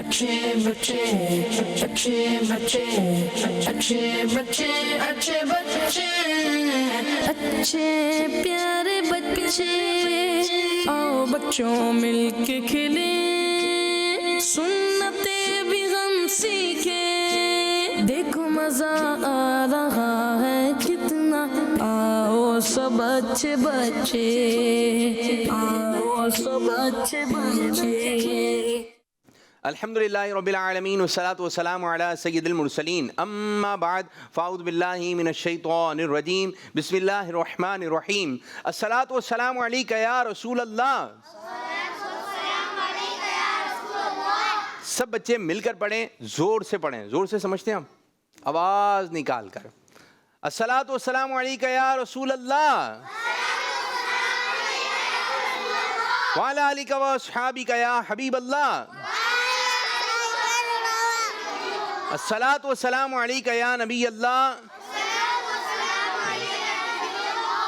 अच्छे बच्चे अच्छे बच्चे अच्छे बच्चे अच्छे बच्चे अच्छे प्यारे बच्चे आओ बच्चों मिलके खेले सुन्नते भी हम सीखे देखो मजा आ रहा है कितना आओ सब अच्छे बच्चे आओ सब अच्छे बच्चे। अल्हम्दुलिल्लाहि रब्बिल आलमीन वस्सलातु वस्सलामु अला सय्यिदिल मुरसलीन अम्मा बाद फ़अऊज़ु बिल्लाहि मिनश शैतानिर रजीम बिस्मिल्लाहिर रहमानिर रहीम अस्सलातु वस्सलामु अलैका या रसूल अल्लाह। सब बच्चे मिलकर पढ़ें, ज़ोर से पढ़ें, ज़ोर से समझते हैं हम, आवाज़ निकाल कर। अस्सलातु वस्सलामु अलैका या रसूल अल्लाह व अला आलिका व अस्हाबिका या हबीब अल्लाह। अस्सलातु वस्सलामु अलैका या नबी अल्लाह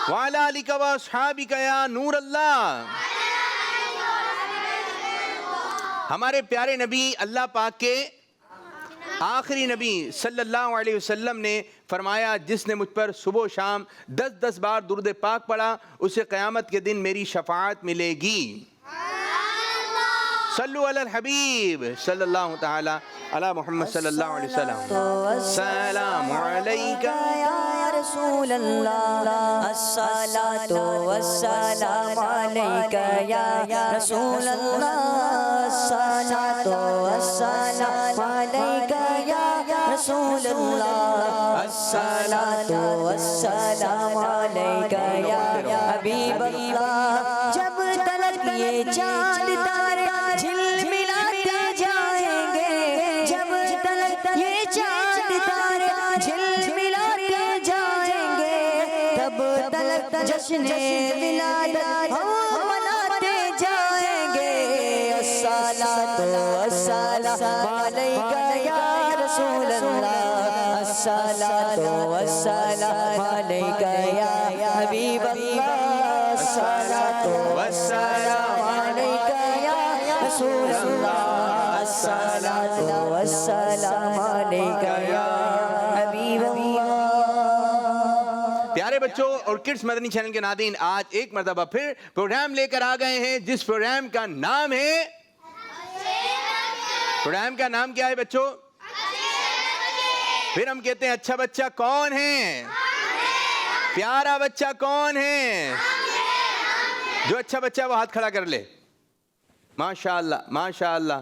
व अला आलिका व अस्हाबिका या नूर अल्लाह। हमारे प्यारे नबी अल्लाह पाक के आखिरी नबी सल्लल्लाहु अलैहि वसल्लम ने फरमाया, जिसने मुझ पर सुबह शाम 10-10 बार दुरूद पाक पढ़ा उसे क़यामत के दिन मेरी शफाअत मिलेगी। सल्लु अलल हबीब सल्लल्लाहु तआला अला मुहम्मद सल्लल्लाहु अलैहि वसल्लम। सलाम अलैका या रसूल अल्लाह अस्सलातु वस्सलामु अलैका या रसूल अल्लाह अस्सलातु वस्सलामु अलैका या रसूल अल्लाह अस्सलातु वस्सलामु अलैका या हबीब अल्लाह। जब तलक ये चांद तारे झिलमिलाते जाएंगे, जब तलक ये चांद तारे झिलमिलाते जाएंगे, तब तलक जश्न विलादत हम मनाते जाएंगे। अस्सलातु वस्सलामु अलैका या रसूल अल्लाह अस्सलातु वस्सलामु अलैका या हबीब अल्लाह अस्सलातु वस्सलामु अलैका या रसूल अल्लाह अस्सलातु वस्सलामु अलैका या हबीब अल्लाह। प्यारे बच्चों और किड्स मदनी चैनल के नादीन, आज एक मरतबा फिर प्रोग्राम लेकर आ गए हैं जिस प्रोग्राम का नाम है, प्रोग्राम का नाम क्या है बच्चों? फिर हम कहते हैं अच्छा बच्चा कौन है? प्यारा बच्चा कौन है? जो अच्छा बच्चा वो हाथ खड़ा कर ले। माशाअल्लाह माशाअल्लाह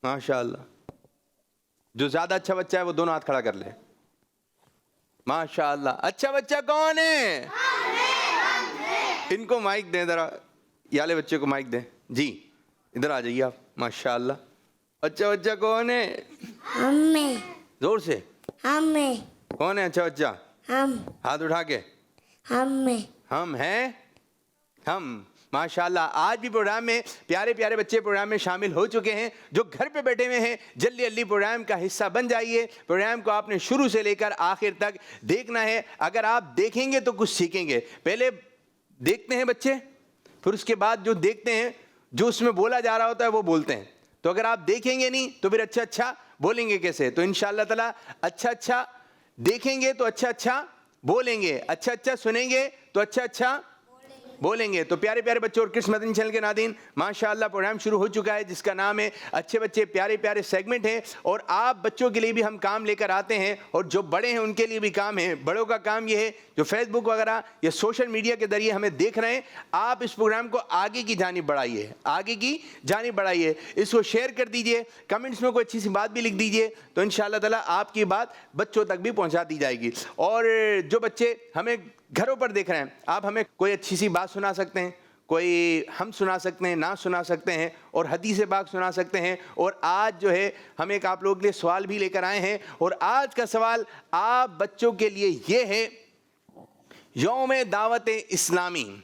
माशाअल्लाह। जो ज्यादा अच्छा बच्चा है वो दोनों हाथ खड़ा कर ले। माशाअल्लाह। अच्छा बच्चा कौन है? इनको माइक दें जरा, ये वाले बच्चे को माइक दें जी, इधर आ जाइए आप। माशाअल्लाह। अच्छा बच्चा कौन है? हमें। जोर से। हमें। कौन है अच्छा बच्चा? हम। हाथ उठा के। हमें। हम हैं हम। माशाअल्लाह। आज भी प्रोग्राम में प्यारे प्यारे बच्चे प्रोग्राम में शामिल हो चुके हैं। जो घर पे बैठे हुए हैं जल्दी जल्दी प्रोग्राम का हिस्सा बन जाइए। प्रोग्राम को आपने शुरू से लेकर आखिर तक देखना है। अगर आप देखेंगे तो कुछ सीखेंगे। पहले देखते हैं बच्चे, फिर उसके बाद जो देखते हैं, जो उसमें बोला जा रहा होता है वो बोलते हैं। तो अगर आप देखेंगे नहीं तो फिर अच्छा अच्छा बोलेंगे कैसे? तो इंशाअल्लाह ताला अच्छा अच्छा देखेंगे तो अच्छा अच्छा बोलेंगे, अच्छा अच्छा सुनेंगे तो अच्छा अच्छा बोलेंगे। तो प्यारे प्यारे बच्चों और किड्स मदनी चैनल के नादीन, माशाअल्लाह प्रोग्राम शुरू हो चुका है जिसका नाम है अच्छे बच्चे। प्यारे प्यारे सेगमेंट है और आप बच्चों के लिए भी हम काम लेकर आते हैं और जो बड़े हैं उनके लिए भी काम है। बड़ों का काम ये है जो फेसबुक वगैरह या सोशल मीडिया के जरिए हमें देख रहे हैं, आप इस प्रोग्राम को आगे की जानिब बढ़ाइए, आगे की जानिब बढ़ाइए। इसको शेयर कर दीजिए, कमेंट्स में कोई अच्छी सी बात भी लिख दीजिए, तो इंशाअल्लाह ताला आपकी बात बच्चों तक भी पहुँचा दी जाएगी। और जो बच्चे हमें घरों पर देख रहे हैं, आप हमें कोई अच्छी सी बात सुना सकते हैं, कोई हम सुना सकते हैं, ना सुना सकते हैं, और हदीस पाक सुना सकते हैं। और आज जो है हम एक आप लोगों के लिए सवाल भी लेकर आए हैं और आज का सवाल आप बच्चों के लिए ये है, यौम दावत इस्लामी,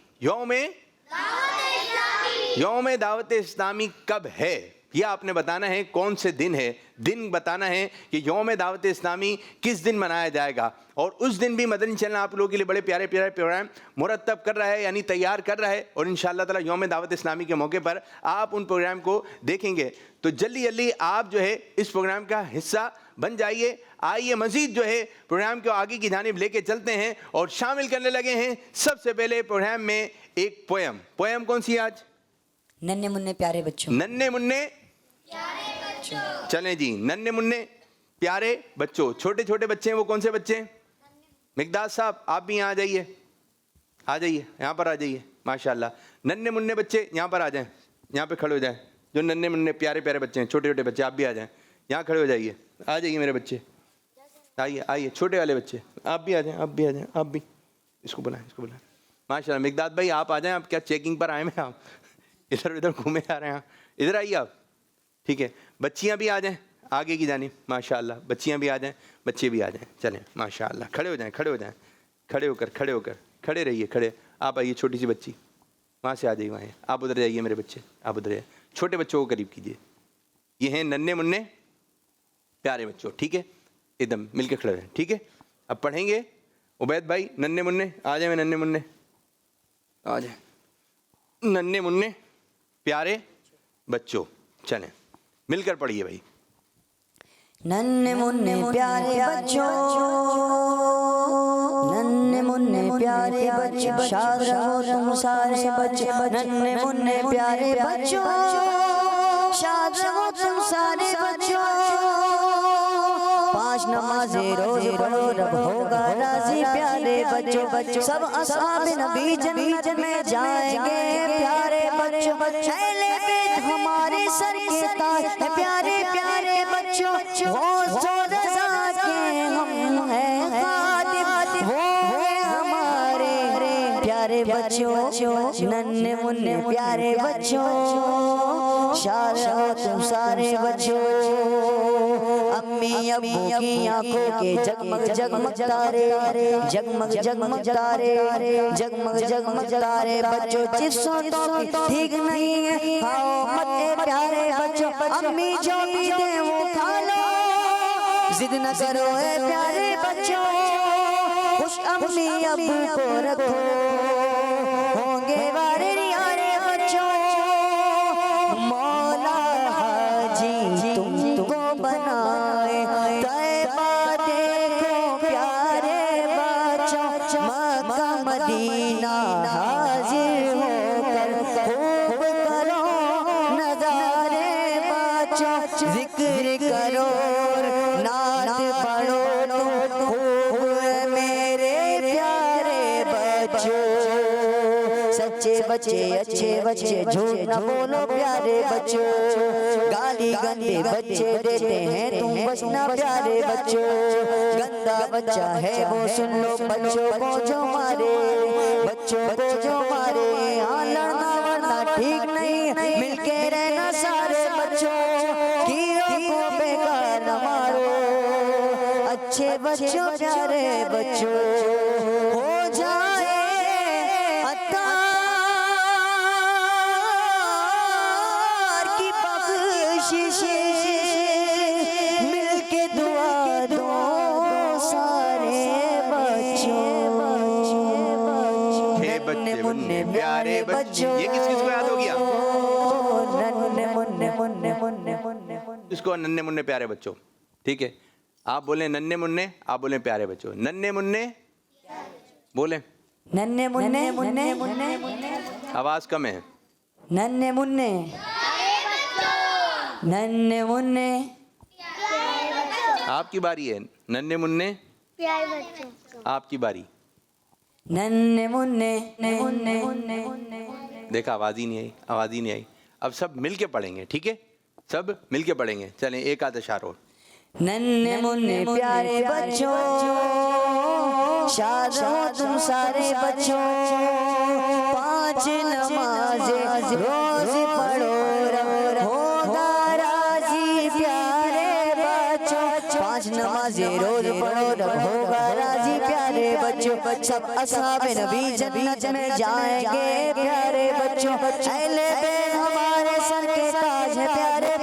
यौम दावत इस्लामी कब है? यह आपने बताना है कौन से दिन है, दिन बताना है कि यौम दावत इस्लामी किस दिन मनाया जाएगा। और उस दिन भी मदनी चैनल आप लोगों के लिए बड़े प्यारे प्यारे प्रोग्राम मुरतब कर रहा है, यानी तैयार कर रहा है, और इंशाअल्लाह ताला यौम दावत इस्लामी के मौके पर आप उन प्रोग्राम को देखेंगे। तो जल्दी जल्दी आप जो है इस प्रोग्राम का हिस्सा बन जाइए। आइए मजीद जो है प्रोग्राम को आगे की जानिब लेके चलते हैं और शामिल करने लगे हैं। सबसे पहले प्रोग्राम में एक पोयम। पोयम कौन सी आज? नन्हे मुन्ने प्यारे बच्चों। नन्हे मुन्ने चलें जी, नन्हे मुन्ने प्यारे बच्चों। छोटे छोटे बच्चे हैं, वो कौन से बच्चे हैं? मिकदाद साहब आप भी यहाँ आ जाइए, आ जाइए, यहाँ पर आ जाइए। माशाल्लाह, नन्हे मुन्ने बच्चे यहाँ पर आ जाएं, यहाँ पे खड़े हो जाएं। जो नन्हे मुन्ने प्यारे प्यारे बच्चे हैं, छोटे छोटे बच्चे, आप भी आ जाएं, यहाँ खड़े हो जाइए। आ जाइए मेरे बच्चे, आइए आइए, छोटे वाले बच्चे आप भी आ जाएं, आप भी आ जाएं, आप भी। इसको बुलाएं, इसको बुलाएं। माशाल्लाह, मिकदाद भाई आप आ जाएं। आप क्या चेकिंग पर आए हैं? आप इधर उधर घूमे आ रहे हैं, इधर आइए आप। ठीक है, बच्चियाँ भी आ जाएं आगे की जानिब। माशाल्लाह, बच्चियाँ भी आ जाएं, बच्चे भी आ जाएं। चलें माशाल्लाह, खड़े हो जाएं, खड़े हो जाएं, खड़े होकर, खड़े होकर, खड़े रहिए, खड़े। आप आइए, छोटी सी बच्ची वहाँ से आ जाइए, वहाँ आप उधर जाइए मेरे बच्चे, आप उधर जाइए। छोटे बच्चों को करीब कीजिए। ये हैं नन्हे मुन्ने प्यारे बच्चों, ठीक है? एकदम मिलके खड़े रहें, ठीक है? अब पढ़ेंगे। उबैद भाई, नन्हे मुन्ने आ जाए, नन्हे मुन्ने आ जाए, नन्हे मुन्ने प्यारे बच्चों। चलें मिलकर पढ़िए भाई। नन्हे मुन्ने प्यारे बच्चों, नन्हे मुन्ने प्यारे बच्चों, शाद रहो तुम सारे बच्चों। नन्हे मुन्ने प्यारे बच्चों, शाद रहो तुम सारे बच्चों। पांच नमाज़ें रोज पढ़ो, रब होगा राजी प्यारे बच्चों। बच्चों सब असहाब नबी जन्नत में जाएंगे प्यारे बच्चों। पहले बेद हमारे सर के ताज है प्यारे प्यारे बच्चों। वो जो रज़ा के हम हैं खादिम, वो है हमारे प्यारे बच्चों। नन्हे मुन्ने प्यारे बच्चों, शाद रहो तुम सारे बच्चों। अम्मी अब्बू की आंखों के जगमग जगमग तारे, जगमग जगमग तारे, जगमग जगमग तारे। बच्चों चिप्सों तो ठीक नहीं है, खाओ मत प्यारे बच्चों। अम्मी जो भी दे वो खा लो, जिद न करो ए प्यारे बच्चों। खुश अम्मी अब्बू को रखो, होंगे वारे निहारे बच्चों। मौला हाजी तुमको बनाए, तैबा देखो प्यारे बच्चों। मक्का मदीना हाजिर होकर खूब करो नज़ारे बच्चों। जिक्र करो नात पढ़ो तो खूब मेरे प्यारे बच्चों। सच्चे बच्चे अच्छे बच्चे, झूठ न बोलो प्यारे बच्चों। गाली गंदे बच्चे देते हैं तुम बचना प्यारे बच्चों। गंदा बच्चा है वो सुन लो बच्चों को जो मारे, बच्चों को जो मारे। हाँ लड़ना वरना ठीक नहीं, मिलके रहना सारे बच्चों। कीड़ों को बेकार न मारो, अच्छे बच्चों प्यारे बच्चों। हो जाए अत्तार की बख्शिश, मिलके दुआ दो सारे बच्चों। हे बच्चे मुन्ने प्यारे बच्चों। ये किस किस को याद हो गया? नन्हे मुन्ने मुन्ने मुन्ने मुन्ने मुन्ने। इसको नन्हे मुन्ने प्यारे बच्चों, ठीक है? आप बोले नन्हे मुन्ने, आप बोले प्यारे बच्चों। नन्हे मुन्ने बोले, नन्हे मुन्ने मुन्ने मुन्ने मुन्ने। आवाज कम है। नन्हे मुन्ने, नन्हे मुन्ने। आपकी बारी है। नन्हे मुन्ने प्यारे बच्चों, आपकी बारी। नन्हे मुन्ने मुन्ने मुन्ने। देखा, आवाज ही नहीं आई, आवाज ही नहीं आई। अब सब मिलके पढ़ेंगे, ठीक है? सब मिलके पढ़ेंगे। चलें एक आध अशार और। नन्हे मुन्ने प्यारे बच्चों, शाद हो तुम सारे बच्चों। पांच नमाज़ें रोज पढ़ो, रब होगा राजी प्यारे बच्चों। पांच नमाज़ें रोज पढ़ो, रब होगा राजी प्यारे बच्चों। सब असहाब नबी जन्नत में जाएंगे प्यारे बच्चों। अहले बैत हमारे सर के ताज है प्यारे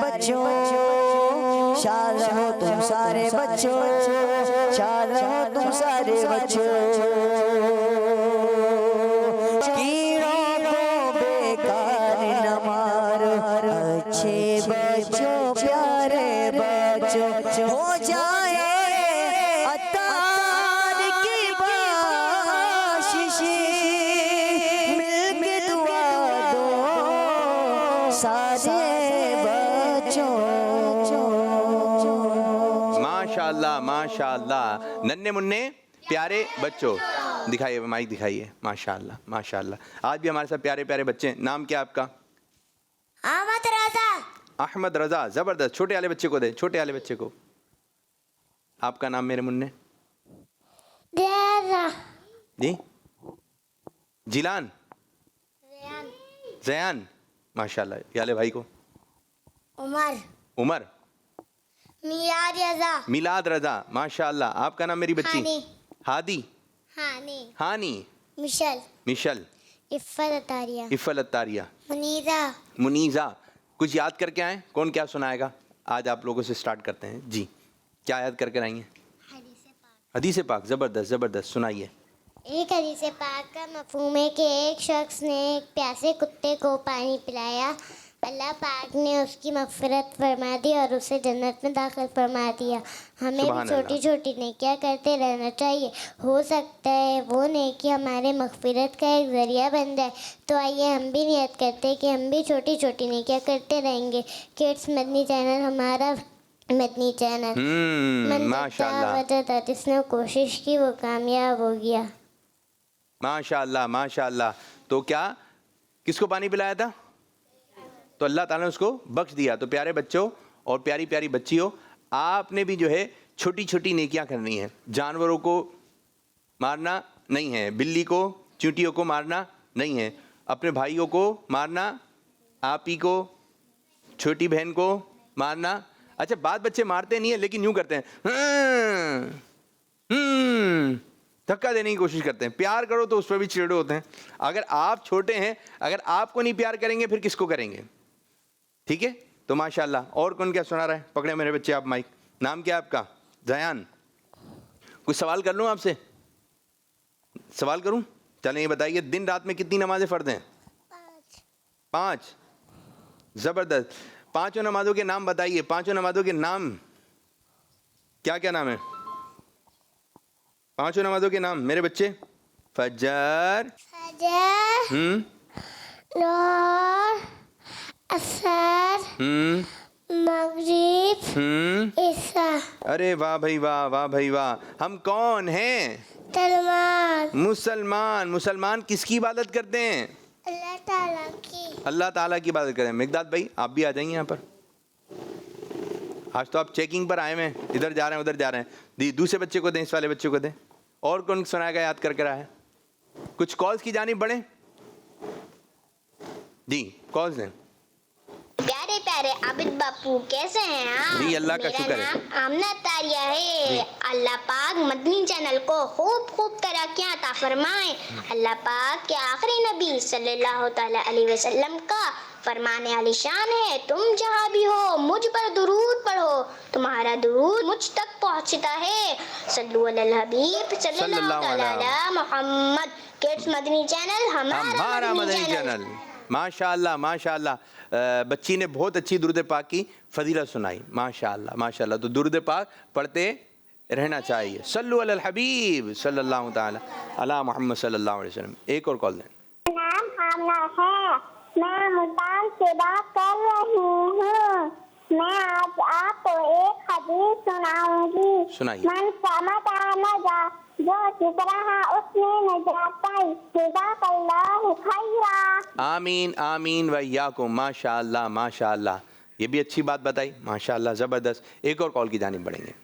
बच्चों, शाद रहो तुम सारे बच्चों, शाद रहो तुम सारे बच्चों। कीड़ों को बेकार न मारो, अच्छे बच्चों प्यारे बच्चों, हो जाए अतार की बख्शिश, मिलके दुआ दो सारे बच्चों। माशाल्लाह माशाल्लाह, नन्हे मुन्ने प्यारे बच्चों, दिखाइए माइक दिखाइए। माशाल्लाह माशाल्लाह, आज भी हमारे साथ प्यारे प्यारे बच्चे हैं। नाम क्या आपका? अहमद रजा। अहमद रजा, जबरदस्त। छोटे वाले बच्चे को दे, छोटे वाले बच्चे को। आपका नाम मेरे मुन्ने? देरा। जी जिलान, रेयान। जयान, माशाल्लाह। ये वाले भाई को? उमर। उमर। मियाद रजा। मिलाद रजा, माशाल्लाह। आपका नाम मेरी बच्ची? हानी। हादी, हानी। हानी, मिशल। मिशल, इफ़्फ़त अतारिया। इफ़ल अत्तारिया, मुनीजा। मुनीजा। कुछ याद करके आए? कौन क्या सुनाएगा? आज आप लोगों से स्टार्ट करते हैं जी। क्या याद करके आई हैं? हदीस पाक, जबरदस्त जबरदस्त, सुनाइए। एक हदीस पाक का मफ़हूम है कि एक शख्स ने एक प्यासे कुत्ते को पानी पिलाया, अल्लाह पाक ने उसकी मग़फ़िरत फरमा दी और उसे जन्नत में दाखिल फरमा दिया। हमें सुभान भी छोटी अल्लाह। छोटी नेकियां करते रहना चाहिए, हो सकता है वो नेकी हमारे मग़फ़िरत का एक ज़रिया बन जाए। तो आइए हम भी नियत करते हैं कि हम भी छोटी छोटी नेकियां करते रहेंगे। किड्स मदनी चैनल हमारा मदनी चैनल। माशाल्लाह जिसने कोशिश की वो कामयाब हो गया। माशाल्लाह माशाल्लाह। तो क्या किसको पानी पिलाया था? तो अल्लाह ताला ने उसको बख्श दिया। तो प्यारे बच्चों और प्यारी प्यारी बच्चियों, आपने भी जो है छोटी छोटी नेकियां करनी है। जानवरों को मारना नहीं है, बिल्ली को चींटियों को मारना नहीं है, अपने भाइयों को मारना, आप ही को, छोटी बहन को मारना। अच्छा, बात बच्चे मारते नहीं है लेकिन यूं करते हैं, धक्का देने की कोशिश करते हैं। प्यार करो तो उस पर भी चिड़े होते हैं। अगर आप छोटे हैं, अगर आपको नहीं प्यार करेंगे फिर किसको करेंगे? ठीक है, तो माशाल्लाह। और कौन क्या सुना रहा है? पकड़े मेरे बच्चे आप माइक। नाम क्या है आपका? जयान। कुछ सवाल कर लूँ आपसे? सवाल करूँ? चलें, ये बताइए, दिन रात में कितनी नमाजें फ़र्ज़ हैं? 5। ज़बरदस्त। पांचों नमाजों के नाम बताइए। पांचों नमाजों के नाम क्या क्या नाम है? पांचों नमाजों के नाम मेरे बच्चे। फजर, फजर, लोहर, असर, मगरिब, इशा। अरे वाह भाई वाह, वाह भाई वाह। हम कौन हैं? सलमान। मुसलमान। मुसलमान किसकी इबादत करते हैं? अल्लाह ताला की। अल्लाह ताला की इबादत करें। मिकदाद भाई आप भी आ जाइए यहाँ पर। आज तो आप चेकिंग पर आए हुए हैं, इधर जा रहे हैं उधर जा रहे हैं। दूसरे बच्चे को दें, इस वाले बच्चे को दें। और कौन सुनाएगा? याद करके रहा है। कुछ कॉल्स की जानिब बढ़े जी, कॉल्स दें। प्यारे प्यारे आबिद बापू कैसे हैं आप? जी, अल्लाह का शुक्र है। मेरा नाम आमना तारिया है। अल्लाह पाक मदनी चैनल को खूब खूब तरक्कियां अता फरमाए। अल्लाह पाक के आखिरी नबी सल्लल्लाहु तआला अलैहि वसल्लम का फरमाने आलिशान है, तुम जहाँ भी हो मुझ पर दुरूद पढ़ो, तुम्हारा दुरूद मुझ तक पहुँचता है। सल्लु अलल हबीब सल्लल्लाहु तआला अला मुहम्मद। किड्स मदनी चैनल हमारा मदनी चैनल। माशाअल्लाह माशाअल्लाह। बच्ची ने बहुत अच्छी दुरूद पाक की फजीलत सुनाई। माशाअल्लाह माशाअल्लाह। तो दुरूद पाक पढ़ते रहना चाहिए। सल्लु अलल हबीब सल्लल्लाहु तआला अला मुहम्मद सल्लल्लाहु अलैहि वसल्लम। एक और कॉल दें। नाम आमना है, मैं मुल्तान से बात कर रही हूँ। मैं आज आपको एक हदीस सुनाऊंगी। सुनाइए। मन समता नजा, जो चुप रहा उसने नजात पाई। जज़ाकल्लाहु खैरा। आमीन आमीन व इय्याकुम। माशाअल्लाह माशाअल्लाह। ये भी अच्छी बात बताई, माशाअल्लाह, ज़बरदस्त। एक और कॉल की जानिब बढ़ेंगे।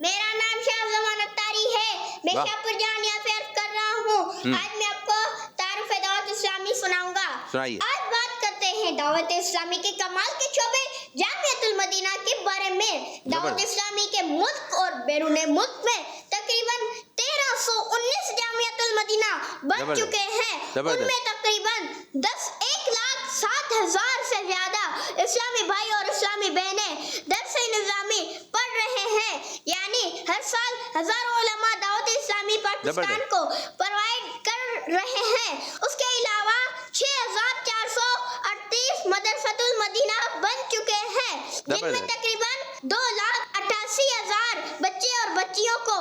मेरा नाम शाहजमान अत्तारी है। मैं शाहपुर जानिया से अर्ज कर रहा हूँ। आज मैं आपको तारुफ दावत इस्लामी सुनाऊंगा। सुनाइए। आज बात करते हैं दावत इस्लामी के कमाल के शोबे जामियातुल मदीना के बारे में। दावत इस्लामी के मुल्क और बैरून मुल्क में तकरीबन 1319 जामियातुल मदीना बन चुके हैं। उनमें तकरीबन 1,07,000 से ज्यादा इस्लामी भाई और इस्लामी बहनें दरस निज़ामी पढ़ रहे हैं, यानी हर साल हजारों उलमा दावत इस्लामी पाकिस्तान को प्रोवाइड कर रहे हैं। उसके अलावा 6438 मदरसतुल मदीना बन चुके हैं, जिनमें तकरीबन 2,88,000 बच्चे और बच्चियों को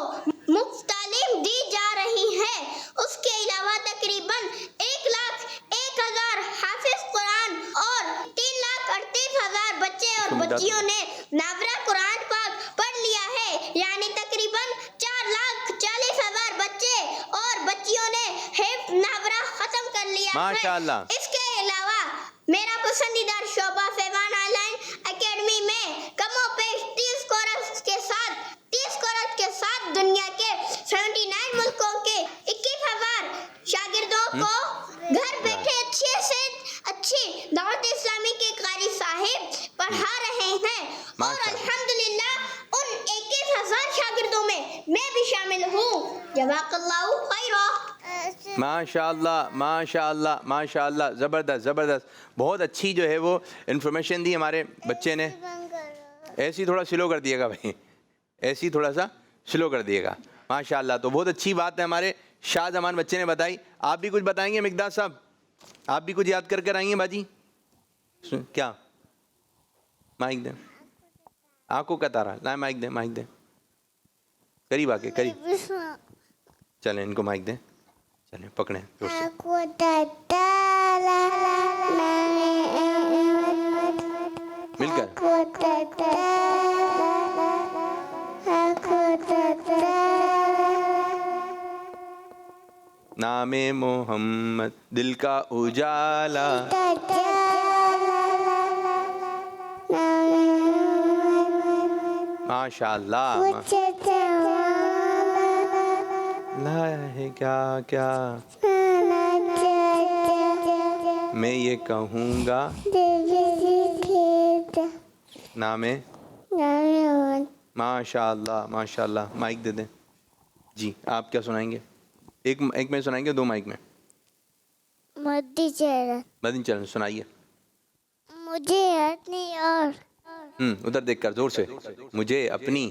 मुफ्त तालीम दी जा रही है। उसके अलावा तकरीबन 1,01,000 हाफिज कुरान और 3,38,000 बच्चे और बच्चियों ने नावरा कुरान पाक पढ़ लिया है, यानी तकरीबन 4,40,000 बच्चे और बच्चियों ने हिफ्ज़ नावरा खत्म कर लिया है। माशाअल्लाह। इसके अलावा मेरा पसंदीदा शोबा फैवान ऑनलाइन एकेडमी में कमोपेश 30 कोर्स के साथ दुनिया के 79 मुल्कों के 21,000 शागिर्दों को घर बैठे अच्छे से अच्छी दावत इस्लामी के कारी साहिब पढ़ा रहे हैं, और अल्हम्दुलिल्लाह उन 21,000 शागिर्दों में मैं भी शामिल हूँ। जज़ाकल्लाहु खैरा। माशाअल्लाह माशाअल्लाह माशाअल्लाह, ज़बरदस्त ज़बरदस्त, बहुत अच्छी जो है वो इन्फॉर्मेशन दी हमारे बच्चे ने। ऐसे ही थोड़ा स्लो कर दिएगा भाई, ऐसे ही थोड़ा सा स्लो कर दिएगा। माशाअल्लाह, तो बहुत अच्छी बात है हमारे शाहजमान बच्चे ने बताई। आप भी कुछ बताएंगे मिकदाद साहब, आप भी कुछ याद करके आएंगे बाजी? क्या माइक दे, आंखों का तारा ला, माइक दे, माइक दे, करीब आके करीब, चलें इनको माइक दें, चलें पकड़ें जोर से। मिलकर नामे मोहम्मद दिल का उजाला, माशाअल्लाह। ला है क्या क्या मैं ये कहूँगा नामे, माशाअल्लाह माशाअल्लाह। माइक दे दें जी, आप क्या सुनाएंगे? एक में सुनाएंगे, दो माइक में? मदनी चरण सुनाइए। मुझे अपनी और उधर देखकर जोर से, मुझे अपनी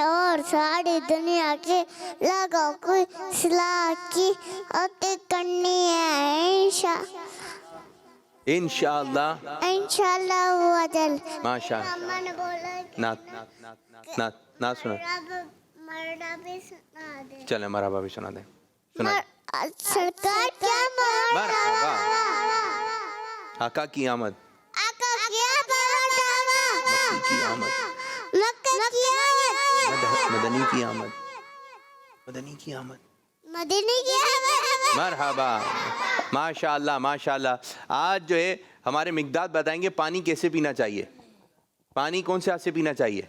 और सारी दुनिया के लोगों को इस्लाह की अति करनी है। इंशाअल्लाह वजल माशाअल्लाह। ना सुना, चले मरहबा भी सुना दें, सुना सरकार क्या मरहबा। आका की आमद, की आमद, मदनी की आमद, मदनी की आमद, मरहबा। माशाअल्लाह माशाअल्लाह। आज जो है हमारे मिकदाद बताएंगे पानी कैसे पीना चाहिए। पानी कौन से हाथ से पीना चाहिए?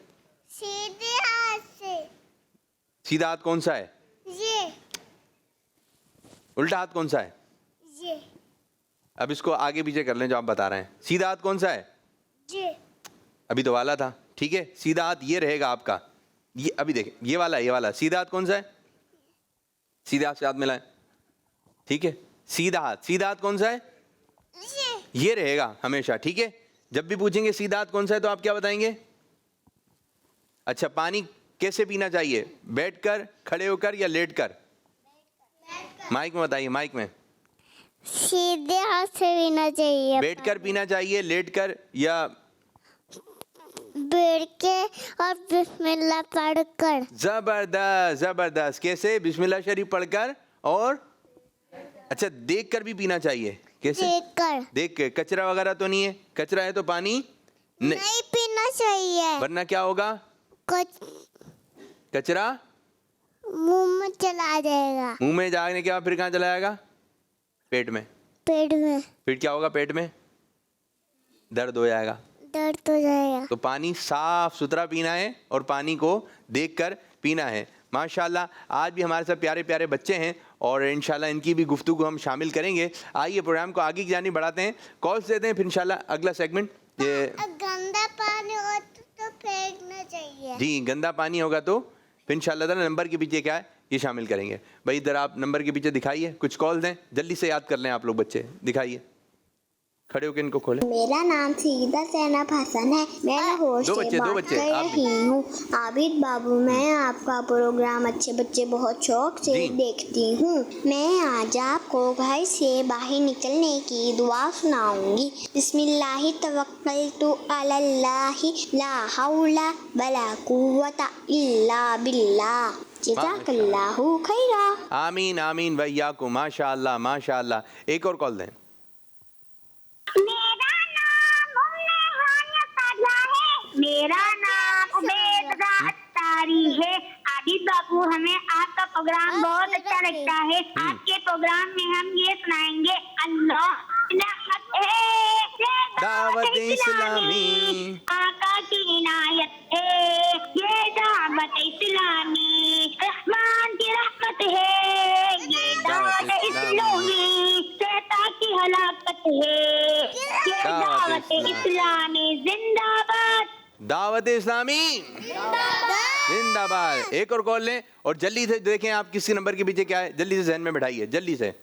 सीधे हाथ से। सीधा हाथ कौन सा है? ये। उल्टा हाथ कौन सा है? ये। अब इसको आगे पीछे कर लें जो आप बता रहे हैं। सीधा हाथ कौन सा है? ये। अभी तो वाला था, ठीक है। सीधा हाथ ये रहेगा आपका, ये अभी देखें, ये वाला सीधा हाथ कौन सा है? सीधा हाथ से हाथ मिलाएं, ठीक है। सीधा हाथ कौन सा है? ये रहेगा हमेशा, ठीक है। जब भी पूछेंगे सीधा हाथ कौन सा है तो आप क्या बताएंगे? अच्छा, पानी कैसे पीना चाहिए? बैठकर, खड़े होकर या लेटकर? माइक में बताइए, माइक में। सीधे हाथ से पीना चाहिए। बैठकर पीना चाहिए, लेटकर या बैठ के और बिस्मिल्लाह पढ़कर। जबरदस्त जबरदस्त। कैसे? बिस्मिल्लाह शरीफ पढ़कर, और अच्छा देखकर भी पीना चाहिए। कैसे? देख के। कचरा वगैरह तो नहीं है? कचरा है तो पानी नहीं पीना चाहिए, वरना क्या होगा? कचरा मुंह में चला जाएगा। मुंह में जाने के बाद फिर कहाँ चला जाएगा? पेट में। फिर क्या होगा? पेट में दर्द हो जाएगा। तो पानी साफ सुथरा पीना है और पानी को देखकर पीना है। माशाल्लाह, आज भी हमारे साथ प्यारे प्यारे बच्चे हैं और इंशाल्लाह इनकी भी गुफ्तगू हम शामिल करेंगे। आइए प्रोग्राम को आगे की जानी बढ़ाते हैं, कॉल्स देते हैं, फिर इंशाल्लाह अगला सेगमेंट। ये गंदा पानी हो तो फेंकना चाहिए। जी, गंदा पानी होगा तो फिर इंशाल्लाह ताला नंबर के पीछे क्या है ये शामिल करेंगे। भाई इधर आप नंबर के पीछे दिखाइए, कुछ कॉल दें, जल्दी से याद कर लें आप लोग बच्चे, दिखाइए। खड़े होकर इनको खोले। मेरा नाम सीदा सैनब हसन है। मैं लाहौर दो से बच्चे, बात कर आप भी। रही हूँ। आबिद बाबू, मैं आपका प्रोग्राम अच्छे बच्चे बहुत शौक से जी। देखती हूँ। मैं आज आपको घर से बाहर निकलने की दुआ सुनाऊंगी। बिस्मिल्लाहि तवक्कलतु अलल्लाहि ला हौला वला कुव्वता इल्ला बिल्लाह। जज़ाकल्लाहु खैरा। आमीन आमीन वैयाकुम। माशाअल्लाह माशाअल्लाह। एक और कॉल दें। मेरा नाम उबैदा अत्तारी है। आबिद बाबू, हमें आपका प्रोग्राम बहुत अच्छा लगता है। आपके प्रोग्राम में हम ये सुनाएंगे, अल्लाह दावत इस्लामी आका की इनायत है। ये दावत इस्लामी रहमान की रहमत है। ये दावत इस्लामी शैतान की हलाकत है। ये दावत इस्लामी जिंदाबाद। दावत इस्लामी जिंदाबाद। एक और कॉल लें और जल्दी से देखें आप किसी नंबर के पीछे क्या है, जल्दी से जहन में बैठाइए, जल्दी से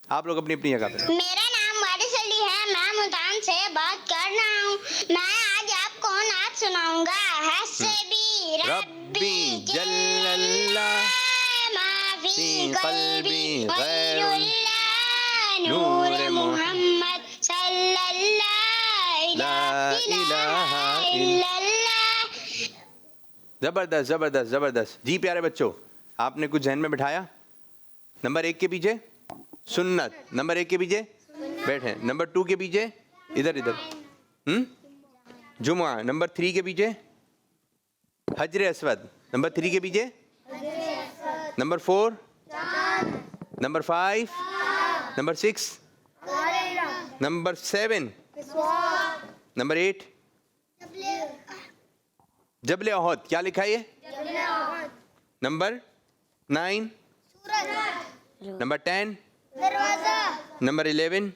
आप लोग अपनी अपनी जगह पे। मेरा नाम वारिस अली है। मैं मुल्तान से बात कर रहा हूँ। मैं आज आपको नात सुनाऊंगा। हस्बी रब्बी जल्लल्लाह माफी कल्बी गैरुल्लाह नूर मोहम्मद सल्लल्लाहु ला इलाहा इल्लल्लाह। जबरदस्त जबरदस्त जबरदस्त। जी प्यारे बच्चों, आपने कुछ जहन में बिठाया। नंबर 1 के पीछे सुन्नत, नंबर 1 के पीछे बैठे, नंबर 2 के पीछे इधर इधर जुमा, नंबर 3 के पीछे हजर अस्वद, नंबर 3 के पीछे number 4, number 5, number 6, number 7, number 8 जबले ओहद। क्या लिखा है ये? नंबर 9, नंबर 10, नंबर 11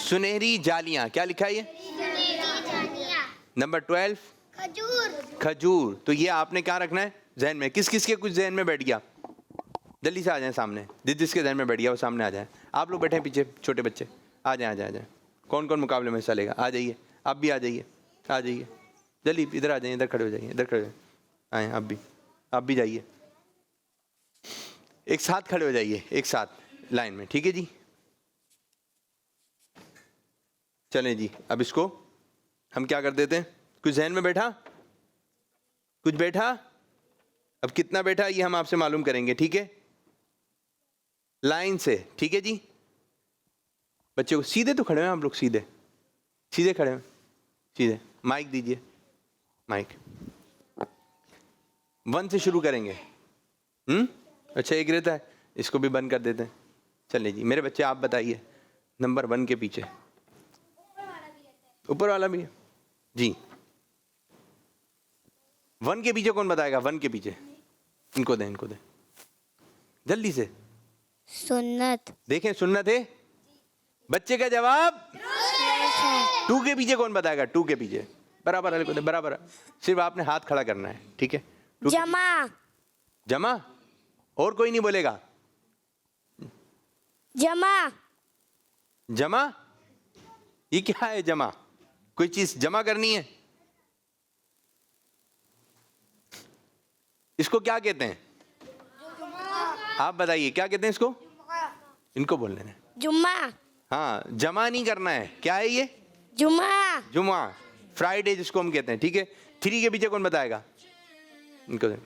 सुनहरी जालियां। क्या लिखा है ये? नंबर 12 खजूर। तो ये आपने क्या रखना है जहन में। किस किस के कुछ जहन में बैठ गया? जल्दी से आ जाएं सामने। जिसके जहन में बैठ गया वो सामने आ जाए। आप लोग बैठे पीछे, छोटे बच्चे आ जाएं, आ जाए, आ जाए। कौन कौन मुकाबले में हिस्सा लेगा? आ जाइए, आप भी आ जाइए, आ जाइए जल्दी। इधर आ जाइए, इधर खड़े हो जाइए, इधर खड़े हो आए। आप भी जाइए, एक साथ खड़े हो जाइए, एक साथ लाइन में, ठीक है जी। चलें जी, अब इसको हम क्या कर देते हैं। कुछ जहन में बैठा? कुछ बैठा? अब कितना बैठा ये हम आपसे मालूम करेंगे, ठीक है, लाइन से, ठीक है जी। बच्चे को सीधे तो खड़े हैं आप लोग, सीधे सीधे खड़े हैं, सीधे। माइक दीजिए, माइक 1 से शुरू करेंगे। अच्छा एक रहता है, इसको भी बंद कर देते हैं। चलिए जी मेरे बच्चे, आप बताइए नंबर 1 के पीछे। ऊपर वाला भी है जी। 1 के पीछे कौन बताएगा? 1 के पीछे इनको दें, इनको दें जल्दी से। सुन्नत। देखें सुन्नत है बच्चे का जवाब। 2 के पीछे कौन बताएगा? 2 के पीछे बराबर वाले को दे, बराबर। सिर्फ आपने हाथ खड़ा करना है, ठीक है। जमा। जमा, और कोई नहीं बोलेगा। जमा। जमा, ये क्या है? जमा, कोई चीज जमा करनी है। इसको क्या कहते हैं? आप बताइए क्या कहते हैं इसको? इनको बोलने हैं। जुम्मा। हाँ, जमा नहीं करना है। क्या है ये? जुम्मा। जुमा, फ्राइडे जिसको हम कहते हैं, ठीक है। 3 के पीछे कौन बताएगा? इनको दें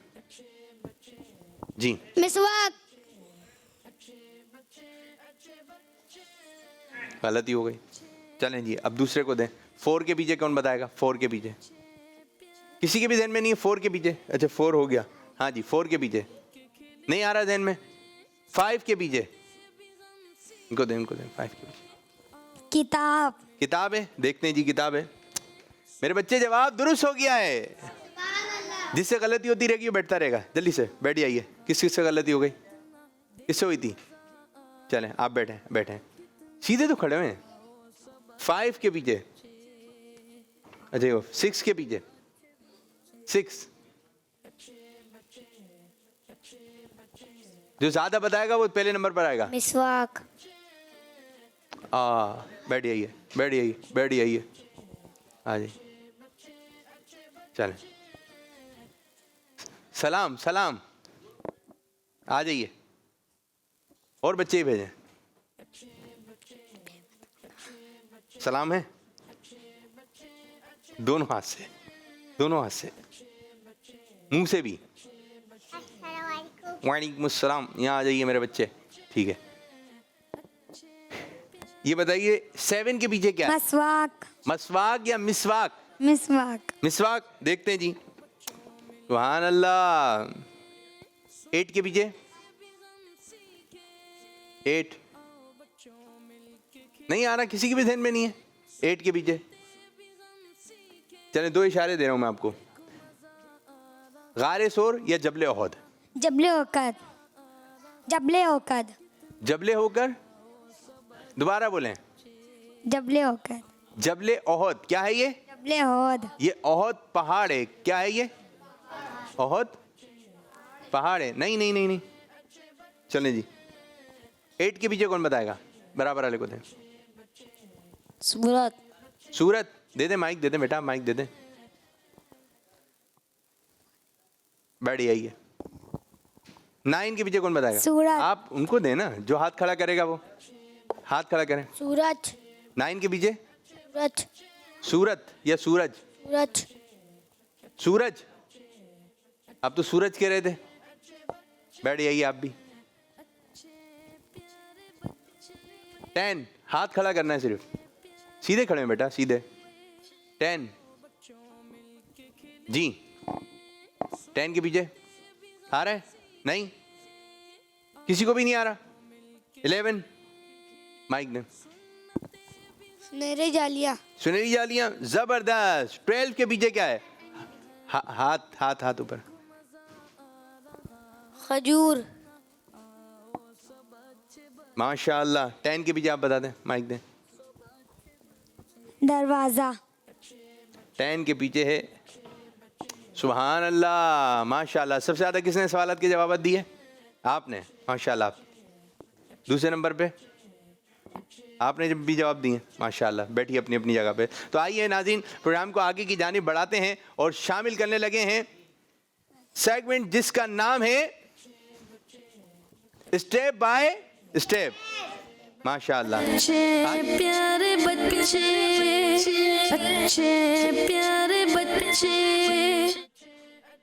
जी। मिसवाक। गलती हो गई। चलें जी अब दूसरे को दें। 4 के पीछे कौन बताएगा? 4 के पीछे किसी के भी ध्यान में नहीं है। 4 के पीछे, अच्छा 4 हो गया। हाँ जी 4 के पीछे नहीं आ रहा ध्यान में। 5 के पीछे इनको दें, इनको दें। 5 के पीछे किताब। किताब है, देखते हैं जी किताब है। मेरे बच्चे जवाब दुरुस्त हो गया है। जिससे गलती होती रहेगी वो बैठता रहेगा। जल्दी से बैठ जाइए। किस किस से गलती हो गई? किससे हुई थी? चलें आप बैठे, बैठे सीधे तो खड़े हुए। 5 के पीछे, अच्छा 6 के पीछे, 6 जो ज्यादा बताएगा वो पहले नंबर पर आएगा। मिसवाक। बैठ जाइए, बैठ जाइए, बैठ जाइए। आ जाइए, चलें। सलाम सलाम, आ जाइए। और बच्चे ही भेजें। सलाम है, दोनों हाथ से, दोनों हाथ से, मुंह से भी। वालेकुम अस्सलाम। यहाँ आ जाइए मेरे बच्चे। ठीक है, ये बताइए 7 के पीछे क्या है? मसवाक। मसवाक या मिसवाक? मिसवाक। मिसवाक। देखते हैं जी। सुभान अल्लाह। 8 के पीछे? 8 नहीं आ रहा, किसी के भी ध्यान में नहीं है। 8 के पीछे चले, 2 इशारे दे रहा हूं मैं आपको। गारे सोर या जबले ओहद? जबले ओकद। जबले ओकद। जबले होकर, दोबारा बोलें। जबले ओकद। जबले ओहद क्या है ये? जबले ओहद। ये ओहद पहाड़ है। क्या है ये? ओहद पहाड़ है। नहीं नहीं नहीं नहीं, चलें जी। 8 के पीछे कौन बताएगा? बराबर वाले को दें। सूरत। सूरत। दे दे माइक, दे दे बेटा, माइक दे दे। बैठ जाइए। 9 के पीछे कौन बताएगा? सूरत। आप उनको देना, जो हाथ खड़ा करेगा वो हाथ खड़ा करें। सूरज। 9 के पीछे? सूरज। सूरत या सूरज? सूरज। सूरज। आप तो सूरज कह रहे थे। बैठ जाइए आप भी। 10 हाथ खड़ा करना है सिर्फ, सीधे खड़े हैं बेटा, सीधे। 10 जी। 10 के पीछे आ रहा है? नहीं, किसी को भी नहीं आ रहा। 11 माइक ने। सुनहरे जालिया। सुनहरी जालियां। जबरदस्त। 12 के पीछे क्या है? हाथ हाथ हाथ ऊपर। खजूर। माशाअल्लाह। 10 के पीछे आप बता दें, माइक दें। दरवाजा। 10 के पीछे है। सुभान अल्लाह, माशाअल्लाह। सबसे ज़्यादा किसने सवालात के जवाब दिए? आपने, माशाअल्लाह। दूसरे नंबर पे आपने जब भी जवाब दिए, माशाअल्लाह। बैठिए अपनी अपनी जगह पे। तो आइए नाज़रीन, प्रोग्राम को आगे की जानिब बढ़ाते हैं और शामिल करने लगे हैं सेगमेंट जिसका नाम है स्टेप बाय स्टेप। माशाअल्लाह। प्यारे बच्चे, अच्छे प्यारे बच्चे।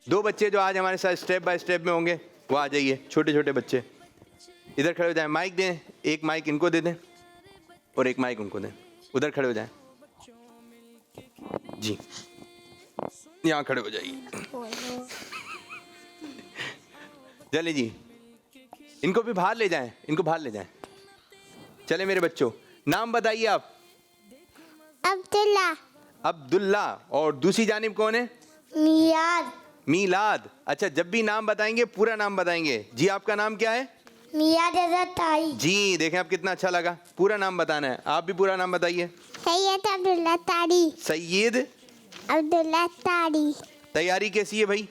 2 बच्चे जो आज हमारे साथ स्टेप बाय स्टेप में होंगे वो आ जाइए। छोटे छोटे बच्चे इधर खड़े हो जाएं। माइक दें, एक माइक इनको दे दें और एक माइक उनको दें। उधर खड़े हो जाएं जी, यहाँ खड़े हो जाइए। चलिए जी, इनको भी बाहर ले जाएं, इनको बाहर ले जाएं। चले मेरे बच्चों, नाम बताइए आप। अब्दुल्ला। अब्दुल्ला। और दूसरी जानिब कौन है? मियाद। मीलाद। अच्छा, जब भी नाम बताएंगे पूरा नाम बताएंगे। जी आपका नाम क्या है? मियाद अजहर ताई। जी, देखें आप कितना अच्छा लगा। पूरा नाम बताना है। आप भी पूरा नाम बताइए। सैयद अब्दुल्ला ताड़ी। सैयद अब्दुल्ला ताड़ी। तैयारी कैसी है भाई?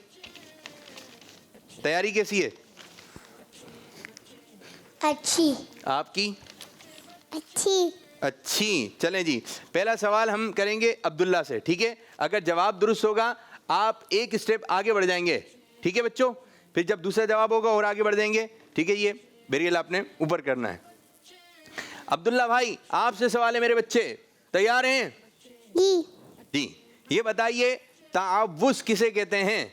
तैयारी कैसी है? अच्छी। आपकी? अच्छी। अच्छी। चलें जी, पहला सवाल हम करेंगे अब्दुल्ला से, ठीक है? अगर जवाब दुरुस्त होगा आप एक स्टेप आगे बढ़ जाएंगे, ठीक है बच्चों? फिर जब दूसरा जवाब होगा और आगे बढ़ जाएंगे, ठीक है? ये बेरियल आपने ऊपर करना है। अब्दुल्ला भाई, आपसे सवाल है मेरे बच्चे, तैयार हैं? जी। जी, ये बताइए तावुज़ किसे कहते हैं?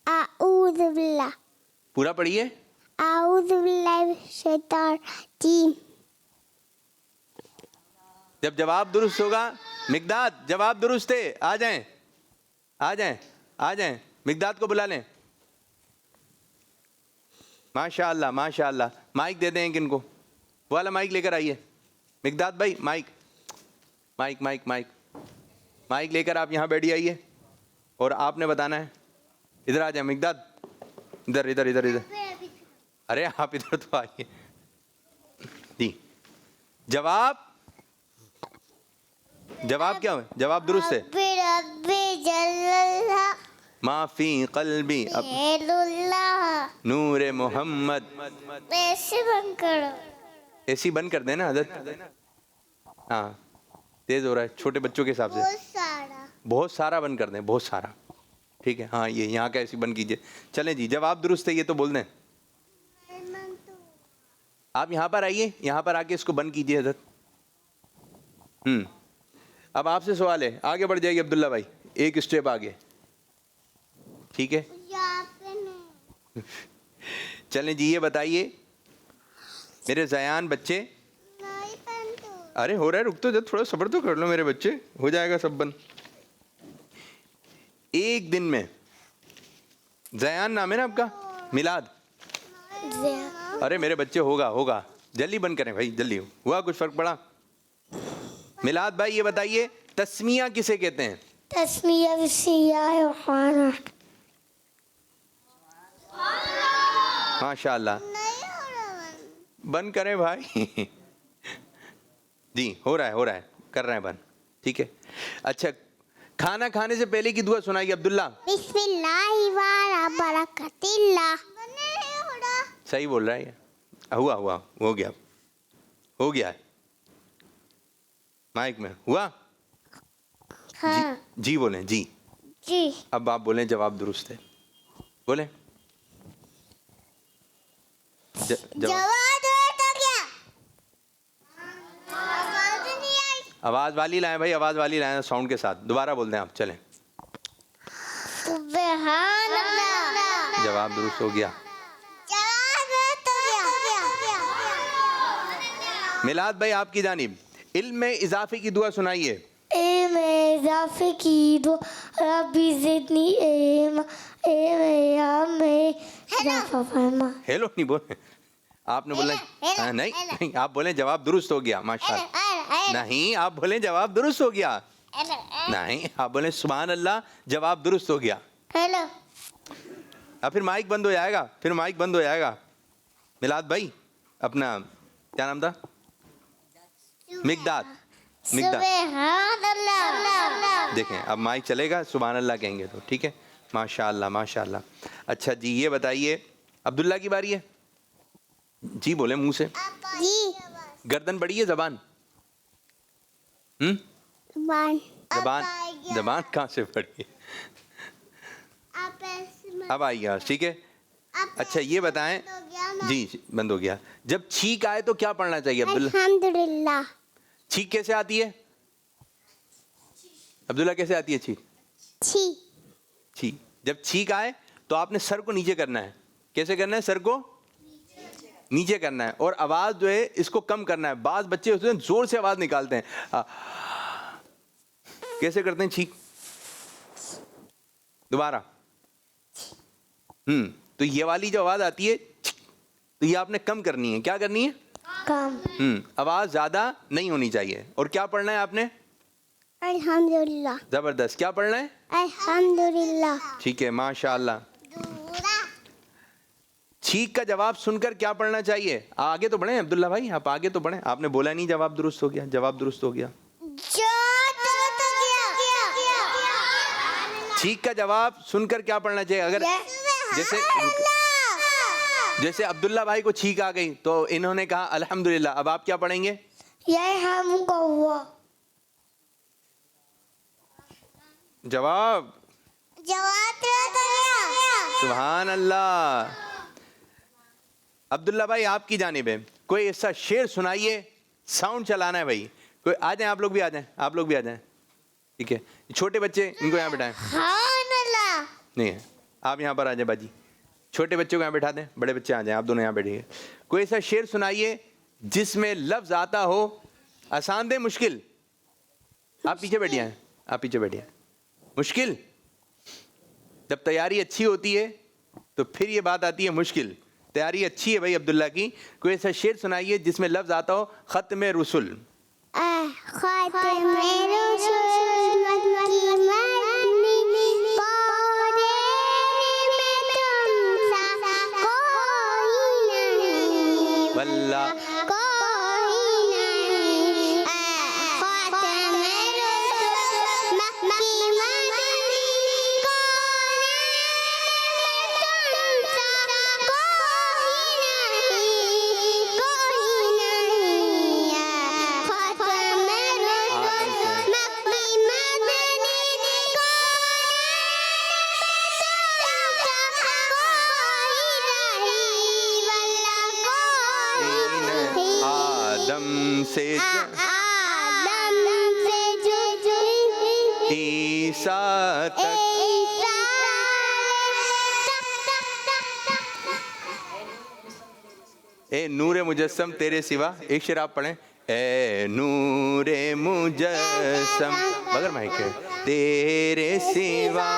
आऊज़ु बिल्लाह। पूरा पढ़िए। आऊज़ु बिल्लाहि मिनश शैतानिर रजीम। जब जवाब दुरुस्त होगा, मिकदाद जवाब दुरुस्त है, आ जाएं, आ जाएं, आ जाएं। मिकदाद को बुला लें। माशाअल्लाह माशाअल्लाह। माइक दे दें किनको, वो वाला माइक लेकर आइए। मिकदाद भाई, mike mike mike mike mike लेकर आप यहाँ बैठ जाइए और आपने बताना है। इधर आ जाए मिकदाद, इधर इधर इधर इधर। अरे आप इधर तो आइए जी। जवाब जवाब क्या है? जवाब दुरुस्त है। माफी कल्बी अब एलुल्लाह नूर मोहम्मद। पैसे बंद करो। ऐसी बंद कर देना आदत। हाँ तेज हो रहा है छोटे बच्चों के हिसाब से। बहुत सारा बंद कर दें, बहुत सारा। ठीक है हाँ, ये यहाँ का ऐसी बंद कीजिए। चलें जी, जवाब दुरुस्त है ये तो बोल दें। आप यहाँ पर आइए, यहाँ पर आके इसको बंद कीजिए हजरत। अब आपसे सवाल है, आगे बढ़ जाइए अब्दुल्ला भाई, एक स्टेप आगे। ठीक है चलें जी, ये बताइए मेरे ज़यान बच्चे। अरे हो रहा है, रुक तो जब, थोड़ा सब्र तो कर लो मेरे बच्चे, हो जाएगा सब बंद। एक दिन में, ज़यान नाम है ना आपका, मिलाद। अरे मेरे बच्चे होगा होगा, जल्दी बंद करें भाई, जल्दी। हुआ कुछ फर्क पड़ा? मिलाद भाई ये बताइए तस्मिया किसे कहते हैं? तस्मिया बिस्मिल्लाह। माशाल्लाह, बंद करें भाई जी हो रहा है, कर रहे हैं बंद। ठीक है अच्छा, खाना खाने से पहले की दुआ सुनाइए अब्दुल्ला। बिस्मिल्लाहि व बरकतिल्लाह। सही बोल रहा है ये। हुआ हो गया है माइक में हुआ। हाँ जी बोलें जी। जी अब आप बोलें जवाब दुरुस्त है, बोलें जवाब तो क्या? आवाज वाली लाएं भाई, आवाज वाली लाएं साउंड के साथ। दोबारा बोल दें आप, चलें। सुभान अल्लाह। जवाब दुरुस्त हो गया। मिलाद भाई आपकी जानिब इल्म में इजाफे की दुआ सुनाइए। में इजाफे की दो रब्बी ज़िदनी इल्मा, में इजाफा फरमा। हेलो नहीं बोले, आपने बोला हाँ, नहीं आप बोले जवाब दुरुस्त हो गया माशाल्लाह। नहीं आप बोले जवाब दुरुस्त हो गया। नहीं आप बोले सुभान अल्लाह, जवाब दुरुस्त हो गया। हेलो अब फिर माइक बंद हो जाएगा। मिलाद भाई अपना क्या नाम था? मिकदाद। सुभान अल्लाह। देखें अब माइक चलेगा, सुभान अल्लाह कहेंगे तो। ठीक है माशाल्लाह। अच्छा जी ये बताइए, अब्दुल्ला की बारी है जी, बोले मुंह से। जी गर्दन बड़ी है जबान? जबान कहाँ से बड़ी है? अब आई यार, ठीक है। अच्छा ये बताएं जी, बंद हो गया। जब छींक आए तो क्या पढ़ना चाहिए अब्दुल्ला? अल्हम्दुलिल्लाह। छींक कैसे आती है अब्दुल्ला, कैसे आती है छींक? जब छींक आए तो आपने सर को नीचे करना है। कैसे करना है? सर को नीचे करना है और आवाज जो है इसको कम करना है। बाज बच्चे उसमें जोर से आवाज निकालते हैं। कैसे करते हैं छींक? दोबारा। तो ये वाली जो आवाज आती है तो ये आपने कम करनी है। क्या करनी है? कम। आवाज ज्यादा नहीं होनी चाहिए। और क्या पढ़ना है आपने? अल्हम्दुलिल्लाह। जबरदस्त। क्या पढ़ना है? अल्हम्दुलिल्लाह। ठीक है माशाल्लाह। छींक का जवाब सुनकर क्या पढ़ना चाहिए? आगे तो बढ़े अब्दुल्ला भाई, आप आगे तो बढ़े। आपने बोला नहीं जवाब दुरुस्त हो गया। जवाब दुरुस्त हो गया। छींक का जवाब सुनकर क्या पढ़ना चाहिए? अगर जैसे अब्दुल्ला भाई को छींक आ गई तो इन्होंने कहा अल्हम्दुलिल्लाह। अब आप क्या पढ़ेंगे? यरहमुका हुआ। जवाब सुभान अल्लाह। अब्दुल्ला भाई आपकी जानिब है, कोई ऐसा शेर सुनाइए। साउंड चलाना है भाई। कोई आ जाए, आप लोग भी आ जाएं। ठीक है छोटे बच्चे इनको यहाँ बिठाएं। नहीं है, आप यहाँ पर आ जाए बाजी। छोटे बच्चों को यहाँ बैठा दें, बड़े बच्चे आ जाएं, आप दोनों यहाँ बैठिए। कोई ऐसा शेर सुनाइए जिसमें लफ्ज आता हो, आसान दे मुश्किल। आप पीछे बैठिए। मुश्किल जब तैयारी अच्छी होती है तो फिर ये बात आती है मुश्किल। तैयारी अच्छी है भाई अब्दुल्ला की। कोई ऐसा शेर सुनाइए जिसमें लफ्ज आता हो खत्म रुसुल। वल्ला आदम से ईसा तक ए नूरे मुजस्सम तेरे सिवा, एक शेर आप पढ़ें। ए नूरे मुजस्सम मगर माइक है, तेरे सिवा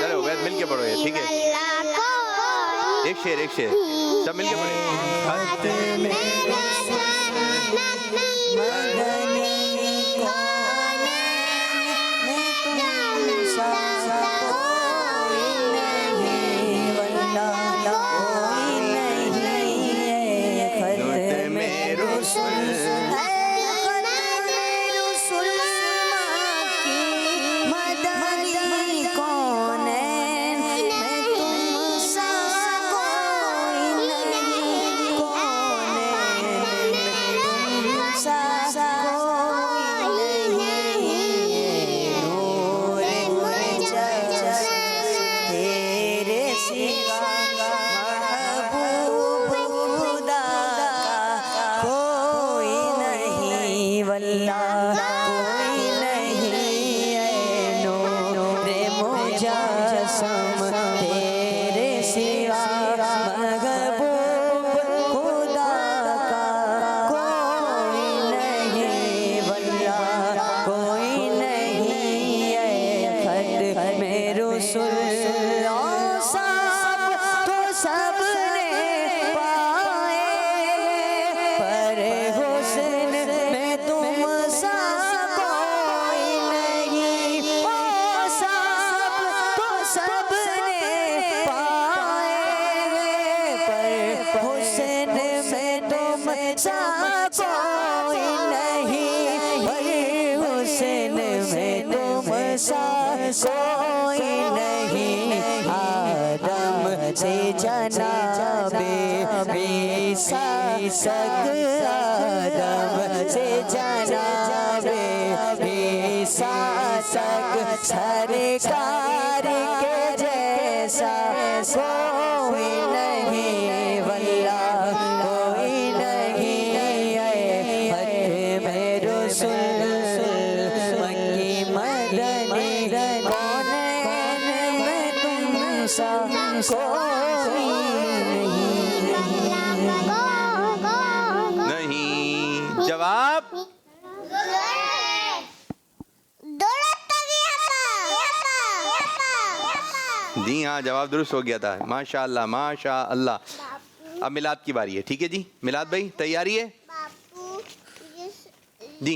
चलो वैद मिल के पढ़ो ये, ठीक है। एक शेर सब मिल के पढ़े। कोई नहीं आदम से जनाबे ईसा तक, आदम से जनाबे ईसा तक सरकार के जैसा कोई नहीं वल्लाह कोई नहीं हद में रसूल मक्की मदनी नहीं। जवाब जी हाँ, जवाब दुरुस्त हो गया था। माशाअल्लाह माशाअल्लाह। अब मिलाद की बारी है, ठीक है जी। मिलाद भाई तैयारी है जी?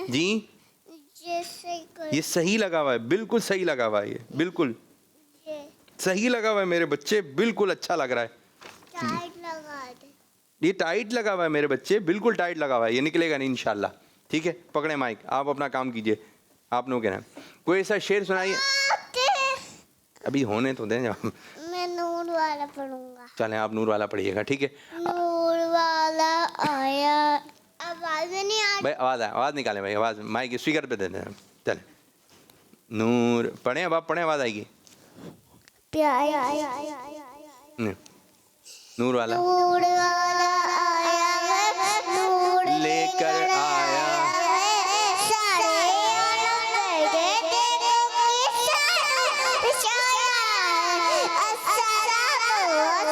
जी ये सही लगा हुआ है, बिल्कुल सही लगा हुआ है, ये बिल्कुल सही लगा हुआ है मेरे बच्चे, बिल्कुल अच्छा लग रहा है। ये टाइट लगा हुआ है मेरे बच्चे, बिल्कुल टाइट लगा हुआ है, ये निकलेगा नहीं इंशाल्लाह। ठीक है, पकड़े माइक, आप अपना काम कीजिए। आप लोगों के नाम कोई ऐसा शेर सुनाइए। अभी होने तो दें। मैं नूर वाला पढ़ूंगा। चलें आप नूर वाला पढ़िएगा, ठीक है। नूर वाला आया, आवाज नहीं आ भाई आवाज़ निकालें भाई, आवाज़ माइक स्पीकर पे दे दें। चलें नूर पढ़ें, अब आप पढ़ें, आवाज़ आएगी। नूर वाला आया, नूर लेकर आया,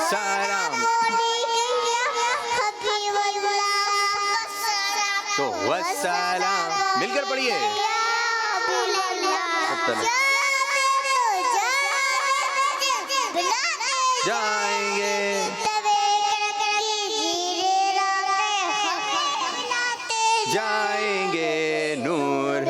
सलाम तो वस्सलाम, मिलकर पढ़िए। जाएंगे जाएंगे नूर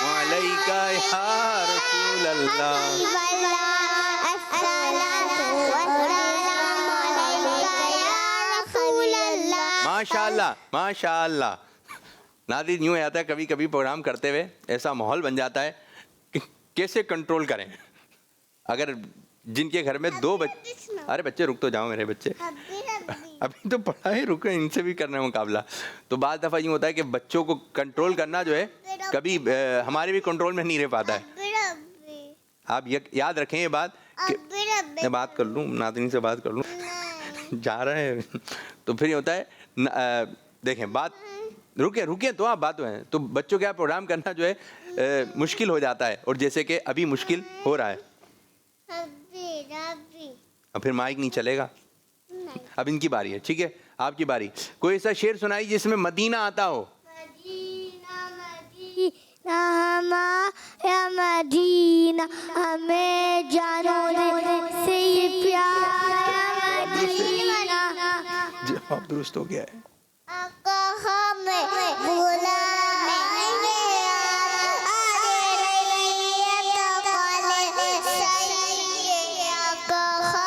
वालैका या रसूल अल्लाह। माशाअल्लाह माशाअल्लाह। नाज़रीन यूँ आता है कभी कभी प्रोग्राम करते हुए ऐसा माहौल बन जाता है कि कैसे कंट्रोल करें। अगर जिनके घर में 2 बच्चे, अरे बच्चे रुक तो जाओ मेरे बच्चे, अभी तो पढ़ा है, रुको, इनसे भी करना है मुकाबला। तो बाद दफ़ा यूँ होता है कि बच्चों को कंट्रोल करना जो है कभी हमारे भी कंट्रोल में नहीं रह पाता है। आप याद रखें ये बात कि मैं बात कर लूँ, नाज़रीन से बात कर लूँ जा रहे हैं तो फिर ये होता है देखें बात, रुके तो आप बात है, तो बच्चों के आप प्रोग्राम करना जो है मुश्किल हो जाता है, और जैसे कि अभी मुश्किल हो रहा है। अब फिर माइक नहीं चलेगा, अब इनकी बारी है, ठीक है, आपकी बारी। कोई ऐसा शेर सुनाई जिसमें मदीना आता हो। हमारा मदीना हमें जानो से प्यारा मदीना। जवाब दुरुस्त हो गया है।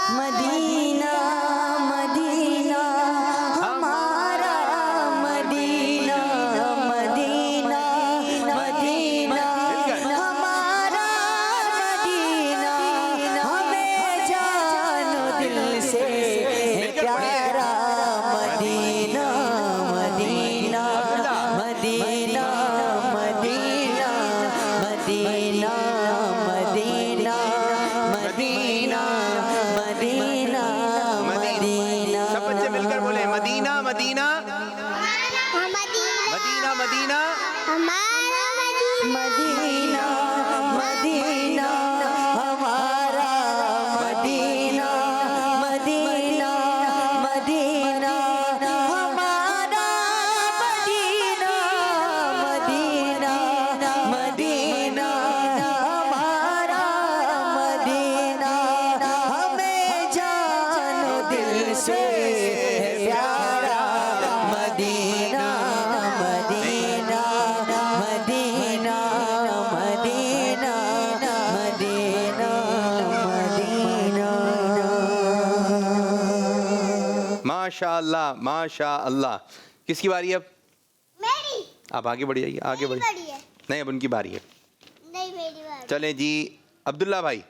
मदीना मदीना हमारा मदीना, मदीना मदीना हमारा मदीना, हमें जानो दिल से प्यारा Medina, Medina Medina Medina Medina Medina Medina Medina Medina. सब बच्चे मिलकर बोले मदीना मदीना मदीना मदीना हमारा मदीना, मदीना हमारा मदीना, मदीना मदीना हमारा मदीना, मदीना मदीना हमारा मदीना, हमें जानो दिल से प्यारा Medina, Medina Medina Medina Medina Medina. माशाअल्लाह माशाअल्लाह। किसकी बारी है अब? मेरी आप आगे बढ़ जाइए, आगे बढ़। बड़ी है। नहीं, अब उनकी बारी है। नहीं मेरी बारी। चलें जी, अब्दुल्ला भाई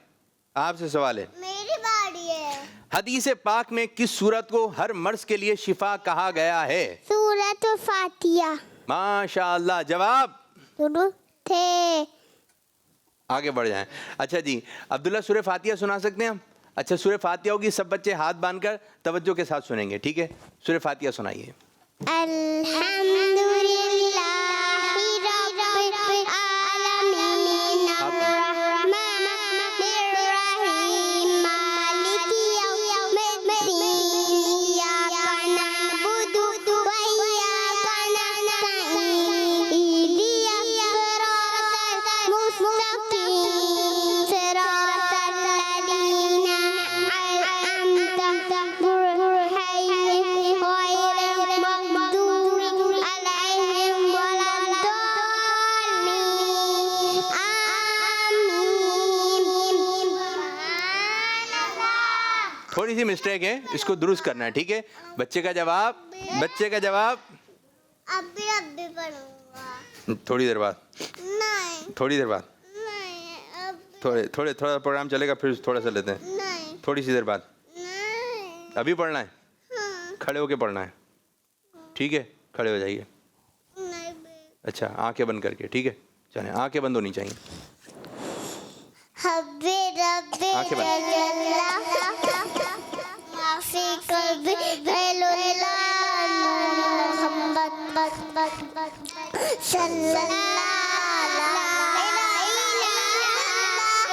आपसे सवाल है। मेरी बारी है। हदीस पाक में किस सूरत को हर मर्ज के लिए शिफा कहा गया है? सूरत फातिहा। माशाअल्लाह। जवाब सुनो थे। आगे बढ़ जाएं। अच्छा जी, अब्दुल्ला सूरह फातिहा सुना सकते हैं हम? अच्छा, सूरह फातिहा होगी, सब बच्चे हाथ बांधकर तवज्जो के साथ सुनेंगे, ठीक है? सूरह फातिहा सुनाइए। अल्हम्दुलिल्लाहि रब्बिल आलमीन अर्रहमानिर रहीम मालिकि यौमिद्दीन इय्याका नअबुदु व इय्याका नस्तईन इहदिnas सिरातल मुस्तकीम सिरातल लज़ीना अनअमता अलैहिम गैरिल मग़दूबि अलैहिम वलद्दाल्लीन आमीन। थोड़ी सी मिस्टेक है, इसको दुरुस्त करना है, ठीक है? बच्चे का जवाब अभी पढ़ूंगा। थोड़ी देर बाद, नहीं थोड़ी देर बाद, नहीं अब थोड़ा प्रोग्राम चलेगा, फिर थोड़ा सा लेते हैं, नहीं थोड़ी सी देर बाद। नहीं। अभी पढ़ना है, हाँ खड़े होके पढ़ना है, ठीक है? खड़े हो जाइए। नहीं अच्छा, आंखें बंद करके, ठीक है? चलें, आंखें बंद होनी चाहिए। हब्बे रब्बे आंखें बंद। जल्ला माफी कल्बी भेलुल्ला मोहम्मद सल्लल्लाहु अलैहि वसल्लम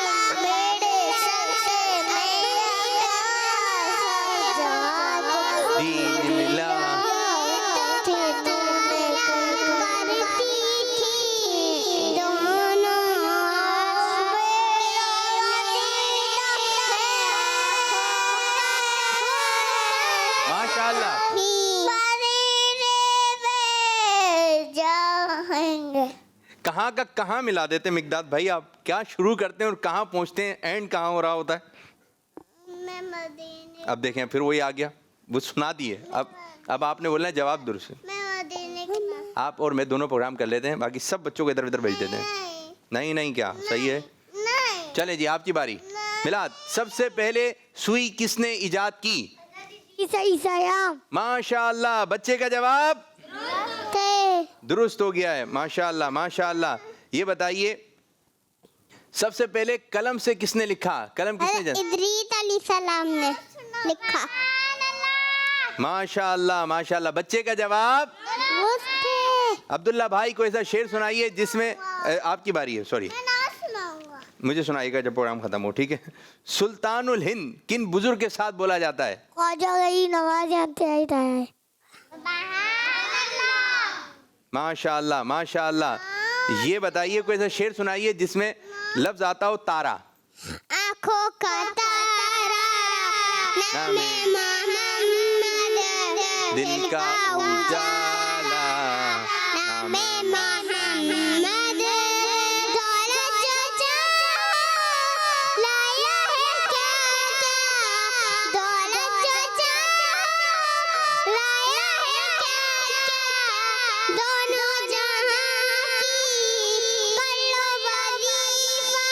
मेरे सबसे मेरा जवाब दीनिल्लाह। माशाअल्लाह। कहाँ का कहाँ मिला देते मिकदाद भाई, आप क्या शुरू करते हैं और कहाँ पहुँचते हैं, एंड कहाँ हो रहा होता है? मैं मदीने अब देखें, फिर वही आ गया, वो सुना दिए। अब आपने बोलना है जवाब दुरुस्त। मैं मदीने की आप और मैं दोनों प्रोग्राम कर लेते हैं, बाकी सब बच्चों को इधर उधर भेज देते हैं। नहीं नहीं, क्या सही है? नहीं चले जी, आपकी बारी। नहीं मिलाद, सबसे पहले सुई किसने इजाद की? ईसा माशाअल्लाह, बच्चे का जवाब थे। दुरुस्त हो गया है। माशाअल्लाह माशाअल्लाह। ये बताइए सबसे पहले कलम से किसने लिखा? कलम किसने इदरीस अलैहिस्सलाम ने लिखा। माशाअल्लाह माशाअल्लाह। बच्चे का जवाब अब्दुल्ला भाई को ऐसा शेर सुनाइए जिसमें आपकी बारी है, सॉरी मुझे सुनाइएगा जब प्रोग्राम खत्म हो, ठीक है। सुल्तानुल हिंद किन बुजुर्ग के साथ बोला जाता है? ख्वाजा गई नवाज आता है। माशाअल्लाह माशाअल्लाह। ये बताइए कोई ऐसा शेर सुनाइए जिसमें लफ्ज आता हो तारा। आँखों का तारा नामे मोहम्मद, दिल का उजाला नामे मोहम्मद, दौलत जो चाह लाया है क्या क्या, दौलत जो चाह लाया है क्या क्या, दोनों जहां की कर लो वजीफा,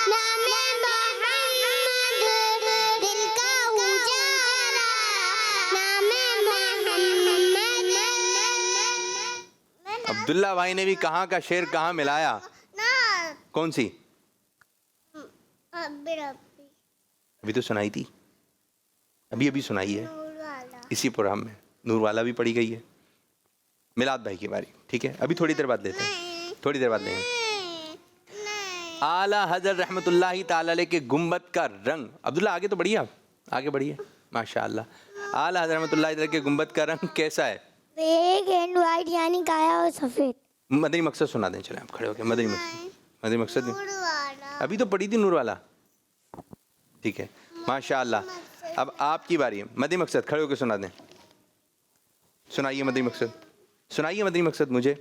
नामे मोहम्मद, दिल का उजाला नामे मोहम्मद। अब्दुल्ला भाई ने भी कहाँ का शेर कहाँ मिलाया? कौन सी? अभी तो सुनाई थी, अभी अभी सुनाई है इसी प्रोग्राम में। नूर वाला भी पढ़ी गई है। मिलाद भाई की बारी, ठीक है। अभी थोड़ी देर बाद लेते हैं, थोड़ी देर बाद लेंगे। आला हजरत रहमतुल्लाहि ताला अलैह के गुंबद का रंग, अब्दुल्ला आगे तो बढ़िए, आप आगे बढ़िए। माशाअल्लाह। आला हजरत रहमतुल्लाहि ताला के गुंबद का रंग कैसा है? ब्लैक एंड व्हाइट यानी काया और सफेद। मदनी मकसद सुना दें, चले आप खड़े होकर। मदनी मकसद अभी तो पढ़ी थी नूर वाला, ठीक है। माशाअल्लाह। अब आपकी बारी है। मदनी मकसद खड़े होकर सुना दें, सुनाइए मदनी मकसद, सुनाइए मदनी मकसद मुझे।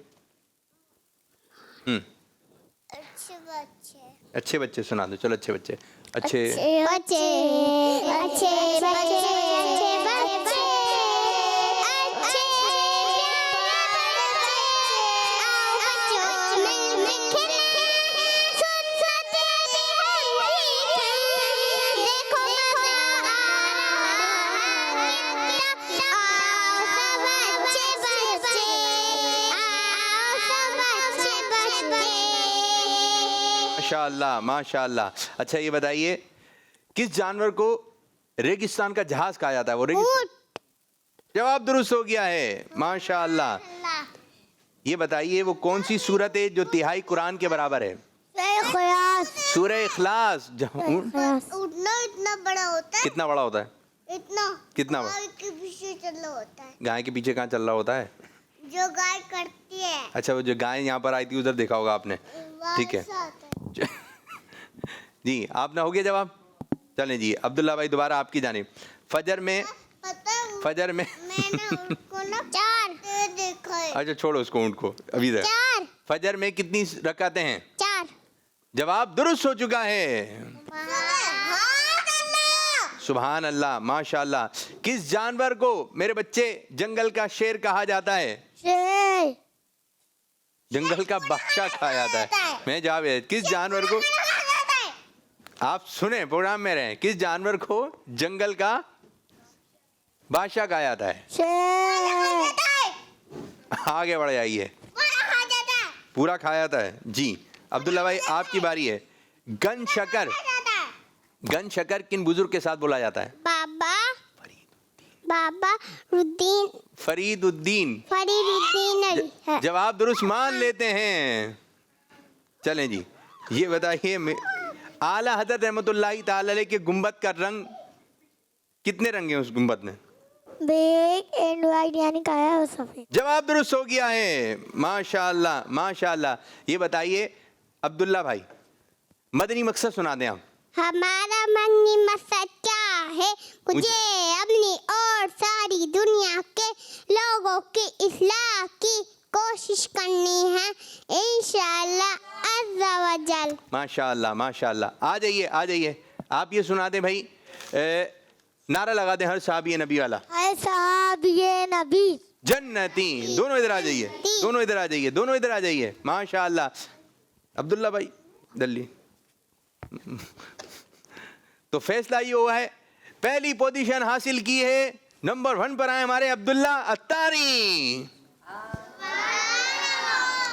अच्छे बच्चे सुना दो, चलो अच्छे बच्चे, अच्छे बच्चे अच्छे बच्चे माशाअल्लाह माशाअल्लाह। अच्छा ये बताइए किस जानवर को रेगिस्तान का जहाज कहा जाता है? वो रेगिस्तान, जवाब दुरुस्त हो गया है। माशाअल्लाह। ये बताइए वो कौन सी सूरत है जो तिहाई कुरान के बराबर है? सूरह इखलास। उठना इतना बड़ा होता है। कितना बड़ा होता है? इतना कितना बड़ा? गाय के पीछे चल रहा होता है। गाय के पीछे कहाँ चल रहा होता है? जो गाय करती है। अच्छा वो जो गाय यहाँ पर आई थी उधर देखा होगा आपने, ठीक है। जी आपने हो गया जवाब। चलें जी अब्दुल्ला भाई दोबारा आपकी जानिब। फजर में, फजर में मैंने उसको ना 4 देखा है। अच्छा छोड़ो उसको, ऊँट को अभी तक। 4 फजर में कितनी रकातें हैं? 4। जवाब दुरुस्त हो चुका है। सुभान अल्लाह माशाअल्लाह। किस जानवर को मेरे बच्चे जंगल का शेर कहा जाता है? शेर। जंगल का बादशाह कहा जाता है। मैं जवाब है किस जानवर को, आप सुने प्रोग्राम में रहे, किस जानवर को जंगल का बादशाह कहा जाता है? शेर। आगे बढ़ जाइए। पूरा खाया जाता है जी। अब्दुल्ला भाई आपकी बारी है। गन शकर, गन शकर किन बुजुर्ग के साथ बोला जाता है? बाबा रुद्दीन, फरीदुद्दीन। फरीदुद्दीन। जवाब दुरुस्त मान लेते हैं। चलें जी ये बताइए आला हजरत रहमतुल्लाहि ताला अलैह के गुंबद का रंग, कितने रंग हैं उस गुंबद में? ब्लैक एंड व्हाइट यानी काया और सफेद। जवाब दुरुस्त हो गया है। माशाअल्लाह माशाअल्लाह। ये बताइए अब्दुल्ला भाई मदनी मकसद सुना दें आप। हमारा मदनी मकसद क्या है? मुझे अपनी और सारी दुनिया के लोगों की इस्लाह की कोशिश करनी है इंशाअल्लाह अज़्ज़ा व जल। माशाअल्लाह माशाअल्लाह। आ जाइए आ जाइए, आप ये सुना दें भाई, नारा लगा दें हर साहबी नबी वाला। है साहब ये नबी जन्नती। दोनों इधर आ जाइए, दोनों इधर आ जाइए, दोनों इधर आ जाइए। माशाअल्लाह। अब्दुल्ला भाई दल्ली तो फैसला ये हुआ है, पहली पोजीशन हासिल की है, नंबर 1 पर आए हमारे अब्दुल्ला अत्तारी,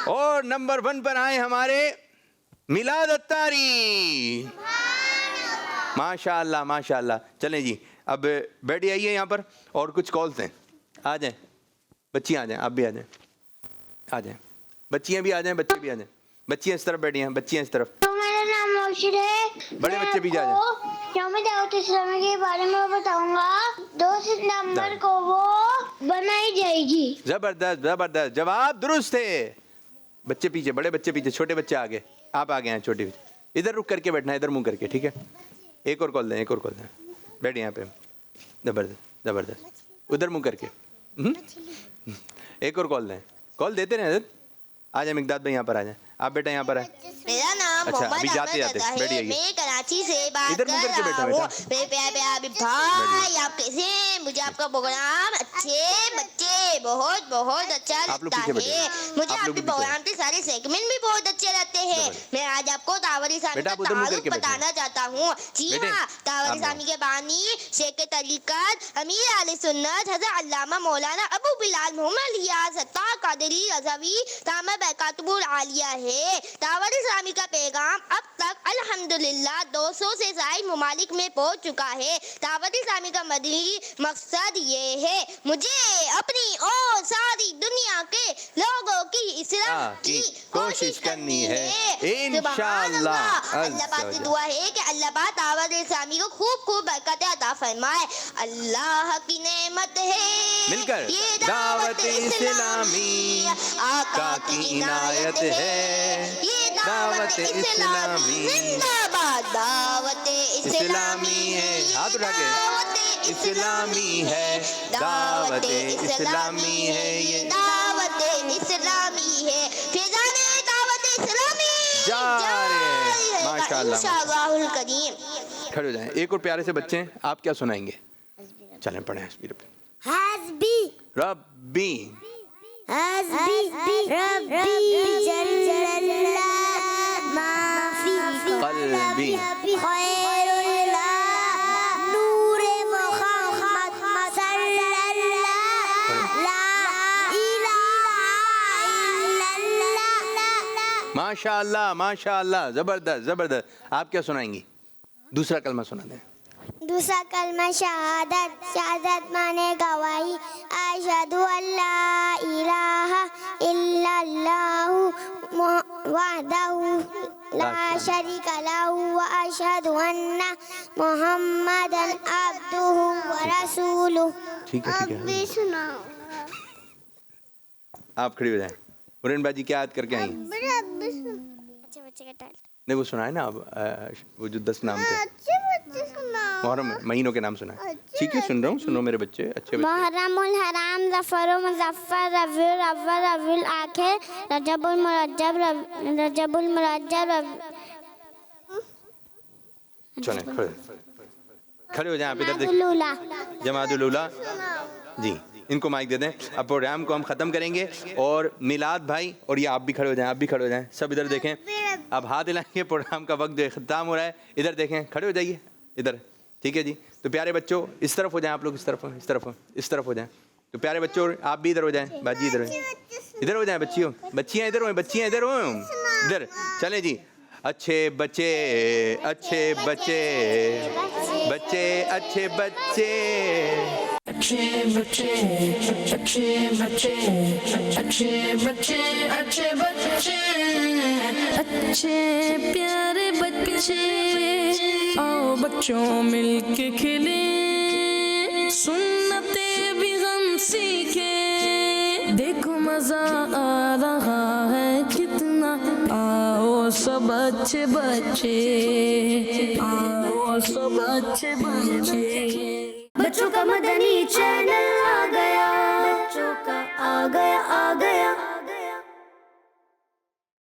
और नंबर 1 पर आए हमारे मिलाद अत्तारी। माशाअल्लाह माशाअल्लाह। चलें जी, अब बैठ जाइए यहाँ पर, और कुछ कॉल्स हैं, आ जाएं बच्चियाँ, आ जाएं, आप भी आ जाएं, आ जाएं, बच्चियाँ भी आ जाएं, बच्चे भी आ जाएं। बच्चियाँ इस तरफ बैठी हैं, बच्चियाँ इस तरफ। तो मेरा नाम मोशिर है। बड़े बच्चे भी जा जाएं। यौम दावत इस्लामी के बारे में बताऊंगा। 2 सितंबर को वो बनाई जाएगी। जबरदस्त जबरदस्त, जवाब दुरुस्त है। बच्चे पीछे, बड़े बच्चे पीछे, छोटे बच्चे आगे, आप आगे हैं, छोटे बच्चे इधर रुक करके बैठना, इधर मुंह करके, ठीक है। एक और कॉल दें, एक और कॉल दें, बैठिए यहाँ पे। जबरदस्त जबरदस्त, उधर मुंह करके। एक और कॉल दें, कॉल देते रहे। आ जाए मिकदाद भाई, यहाँ पर आ जाए, आप बेटा यहाँ पर है। मेरा नाम अच्छा, मोहम्मद अभी जाते अहमद जाते अता है। बैठिए। मैं कराची से बात इधर कर मुंह करके बैठो रहा हूँ। बेटा। मेरे प्यारे भाई, आप कैसे हैं? मुझे आपका प्रोग्राम अच्छे बच्चे बहुत बहुत अच्छा आप लोग लगता पीछे बैठो। है। मुझे आप लोग आपके भी प्रोग्राम के सारे सेगमेंट भी बहुत अच्छे लगते हैं। मैं आज आपको दावत इस्लामी बेटा, का आप उधर मुंह तारुफ करके बैठो। बताना चाहता हूँ। जी बेटे, हाँ, दावत आप इस्लामी के बानी शेख तरीक़त अमीर आले सुन्नत हज़रत अल्लामा मौलाना अबू बिलाल मोहम्मद लियाज़ सत्तार कादरी रज़वी दामद बरकातुहुल आलिया है। दावत इस्लामी का पैगाम अब तक अल्हम्दुलिल्लाह 200 से ज़ायद ममालिक में पहुंच चुका है। दावत इस्लामी का मदनी मकसद ये है, मुझे अपनी और सारी दुनिया के लोगों की इस्लाह की कोशिश करनी है। इंशाअल्लाह। अल्लाह पाक से दुआ है कि अल्लाह पाक दावत इस्लामी को खूब खूब बरकत अता फरमाए। अल्लाह की नेमत है मिलकर ये दावत इस्लामी, आका की इनायत है ये दावत इस्लामी। जिंदाबाद दावत इस्लामी है। हाथ उठा के, दावत इस्लामी है, दावत इस्लामी है, ये दावत इस्लामी है। फिजाने दावत इस्लामी जारी है। माशाअल्लाह। इंशाअल्लाहुल करीम। खड़े हो जाएं। एक और प्यारे से बच्चे हैं, आप क्या सुनाएंगे? चलें पढ़ें। हस्बी रब्बी हस्बी रब्बी जल्लल्लाह माफी क़ल्बी खैरुल्लाह नूरे मुहम्मद सल्लल्लाह ला इलाहा इल्लल्लाह। माशाअल्लाह माशाअल्लाह, जबरदस्त जबरदस्त। आप क्या सुनाएंगी? दूसरा कलमा सुना दें। दूसरा कलमा शहादत। शहादत माने गवाही। अशहदु अल्ला इलाहा इल्लल्लाहु वहदहु ला शरीका लहु व अशहदु अन्ना मुहम्मदन अब्दुहु व रसूलुहु। ठीक है ठीक है, सुनाओ। आप खड़ी हो जाएं। मुरीन बाजी क्या याद करके आई? अच्छे बच्चे का टाइटल। नहीं वो सुनाए ना, अब वो जो 10 नाम थे, अच्छे बच्चे सुनाओ। मुहर्रम महीनों के नाम सुनाए। ठीक है, सुन रहा हूँ, सुनो मेरे बच्चे, अच्छे बच्चे। मुहर्रमुल हराम, ज़फ़रुल मुज़फ़्फ़र, रबीउल अव्वल, रबीउल आखिर, रजबुल मुरज्जब, रजबुल मुरज्जब। चलें खड़े हो जाएं आप, इधर जमादुल-उला। जमादुल उला जी, इनको माइक दे दें। अब प्रोग्राम को हम ख़त्म करेंगे, और मिलाद भाई और ये आप भी खड़े हो जाएं, आप भी खड़े हो जाएं, सब इधर देखें। अब हाथ हिलाएंगे, प्रोग्राम का वक्त जो है ख़त्म हो रहा है। इधर देखें, खड़े हो जाइए इधर, ठीक है जी। तो प्यारे बच्चों इस तरफ हो जाएं, आप लोग इस तरफ इस तरफ इस तरफ हो जाएं। तो प्यारे बच्चों आप भी इधर हो जाएं, बाजी इधर हो, इधर हो जाएं बच्चियों, बच्चियाँ इधर हो, बच्चियाँ इधर हो, इधर चलें जी। अच्छे बच्चे अच्छे बच्चे बच्चे अच्छे बच्चे अच्छे बच्चे अच्छे बच्चे अच्छे बच्चे अच्छे बच्चे अच्छे प्यारे बच्चे, आओ बच्चों मिलके खेले, सुन्नते भी हम सीखे, देखो मजा आ रहा है कितना, आओ सब अच्छे बच्चे, आओ सब अच्छे बच्चे। बच्चों का मदनी चैनल आ गया, बच्चों का आ गया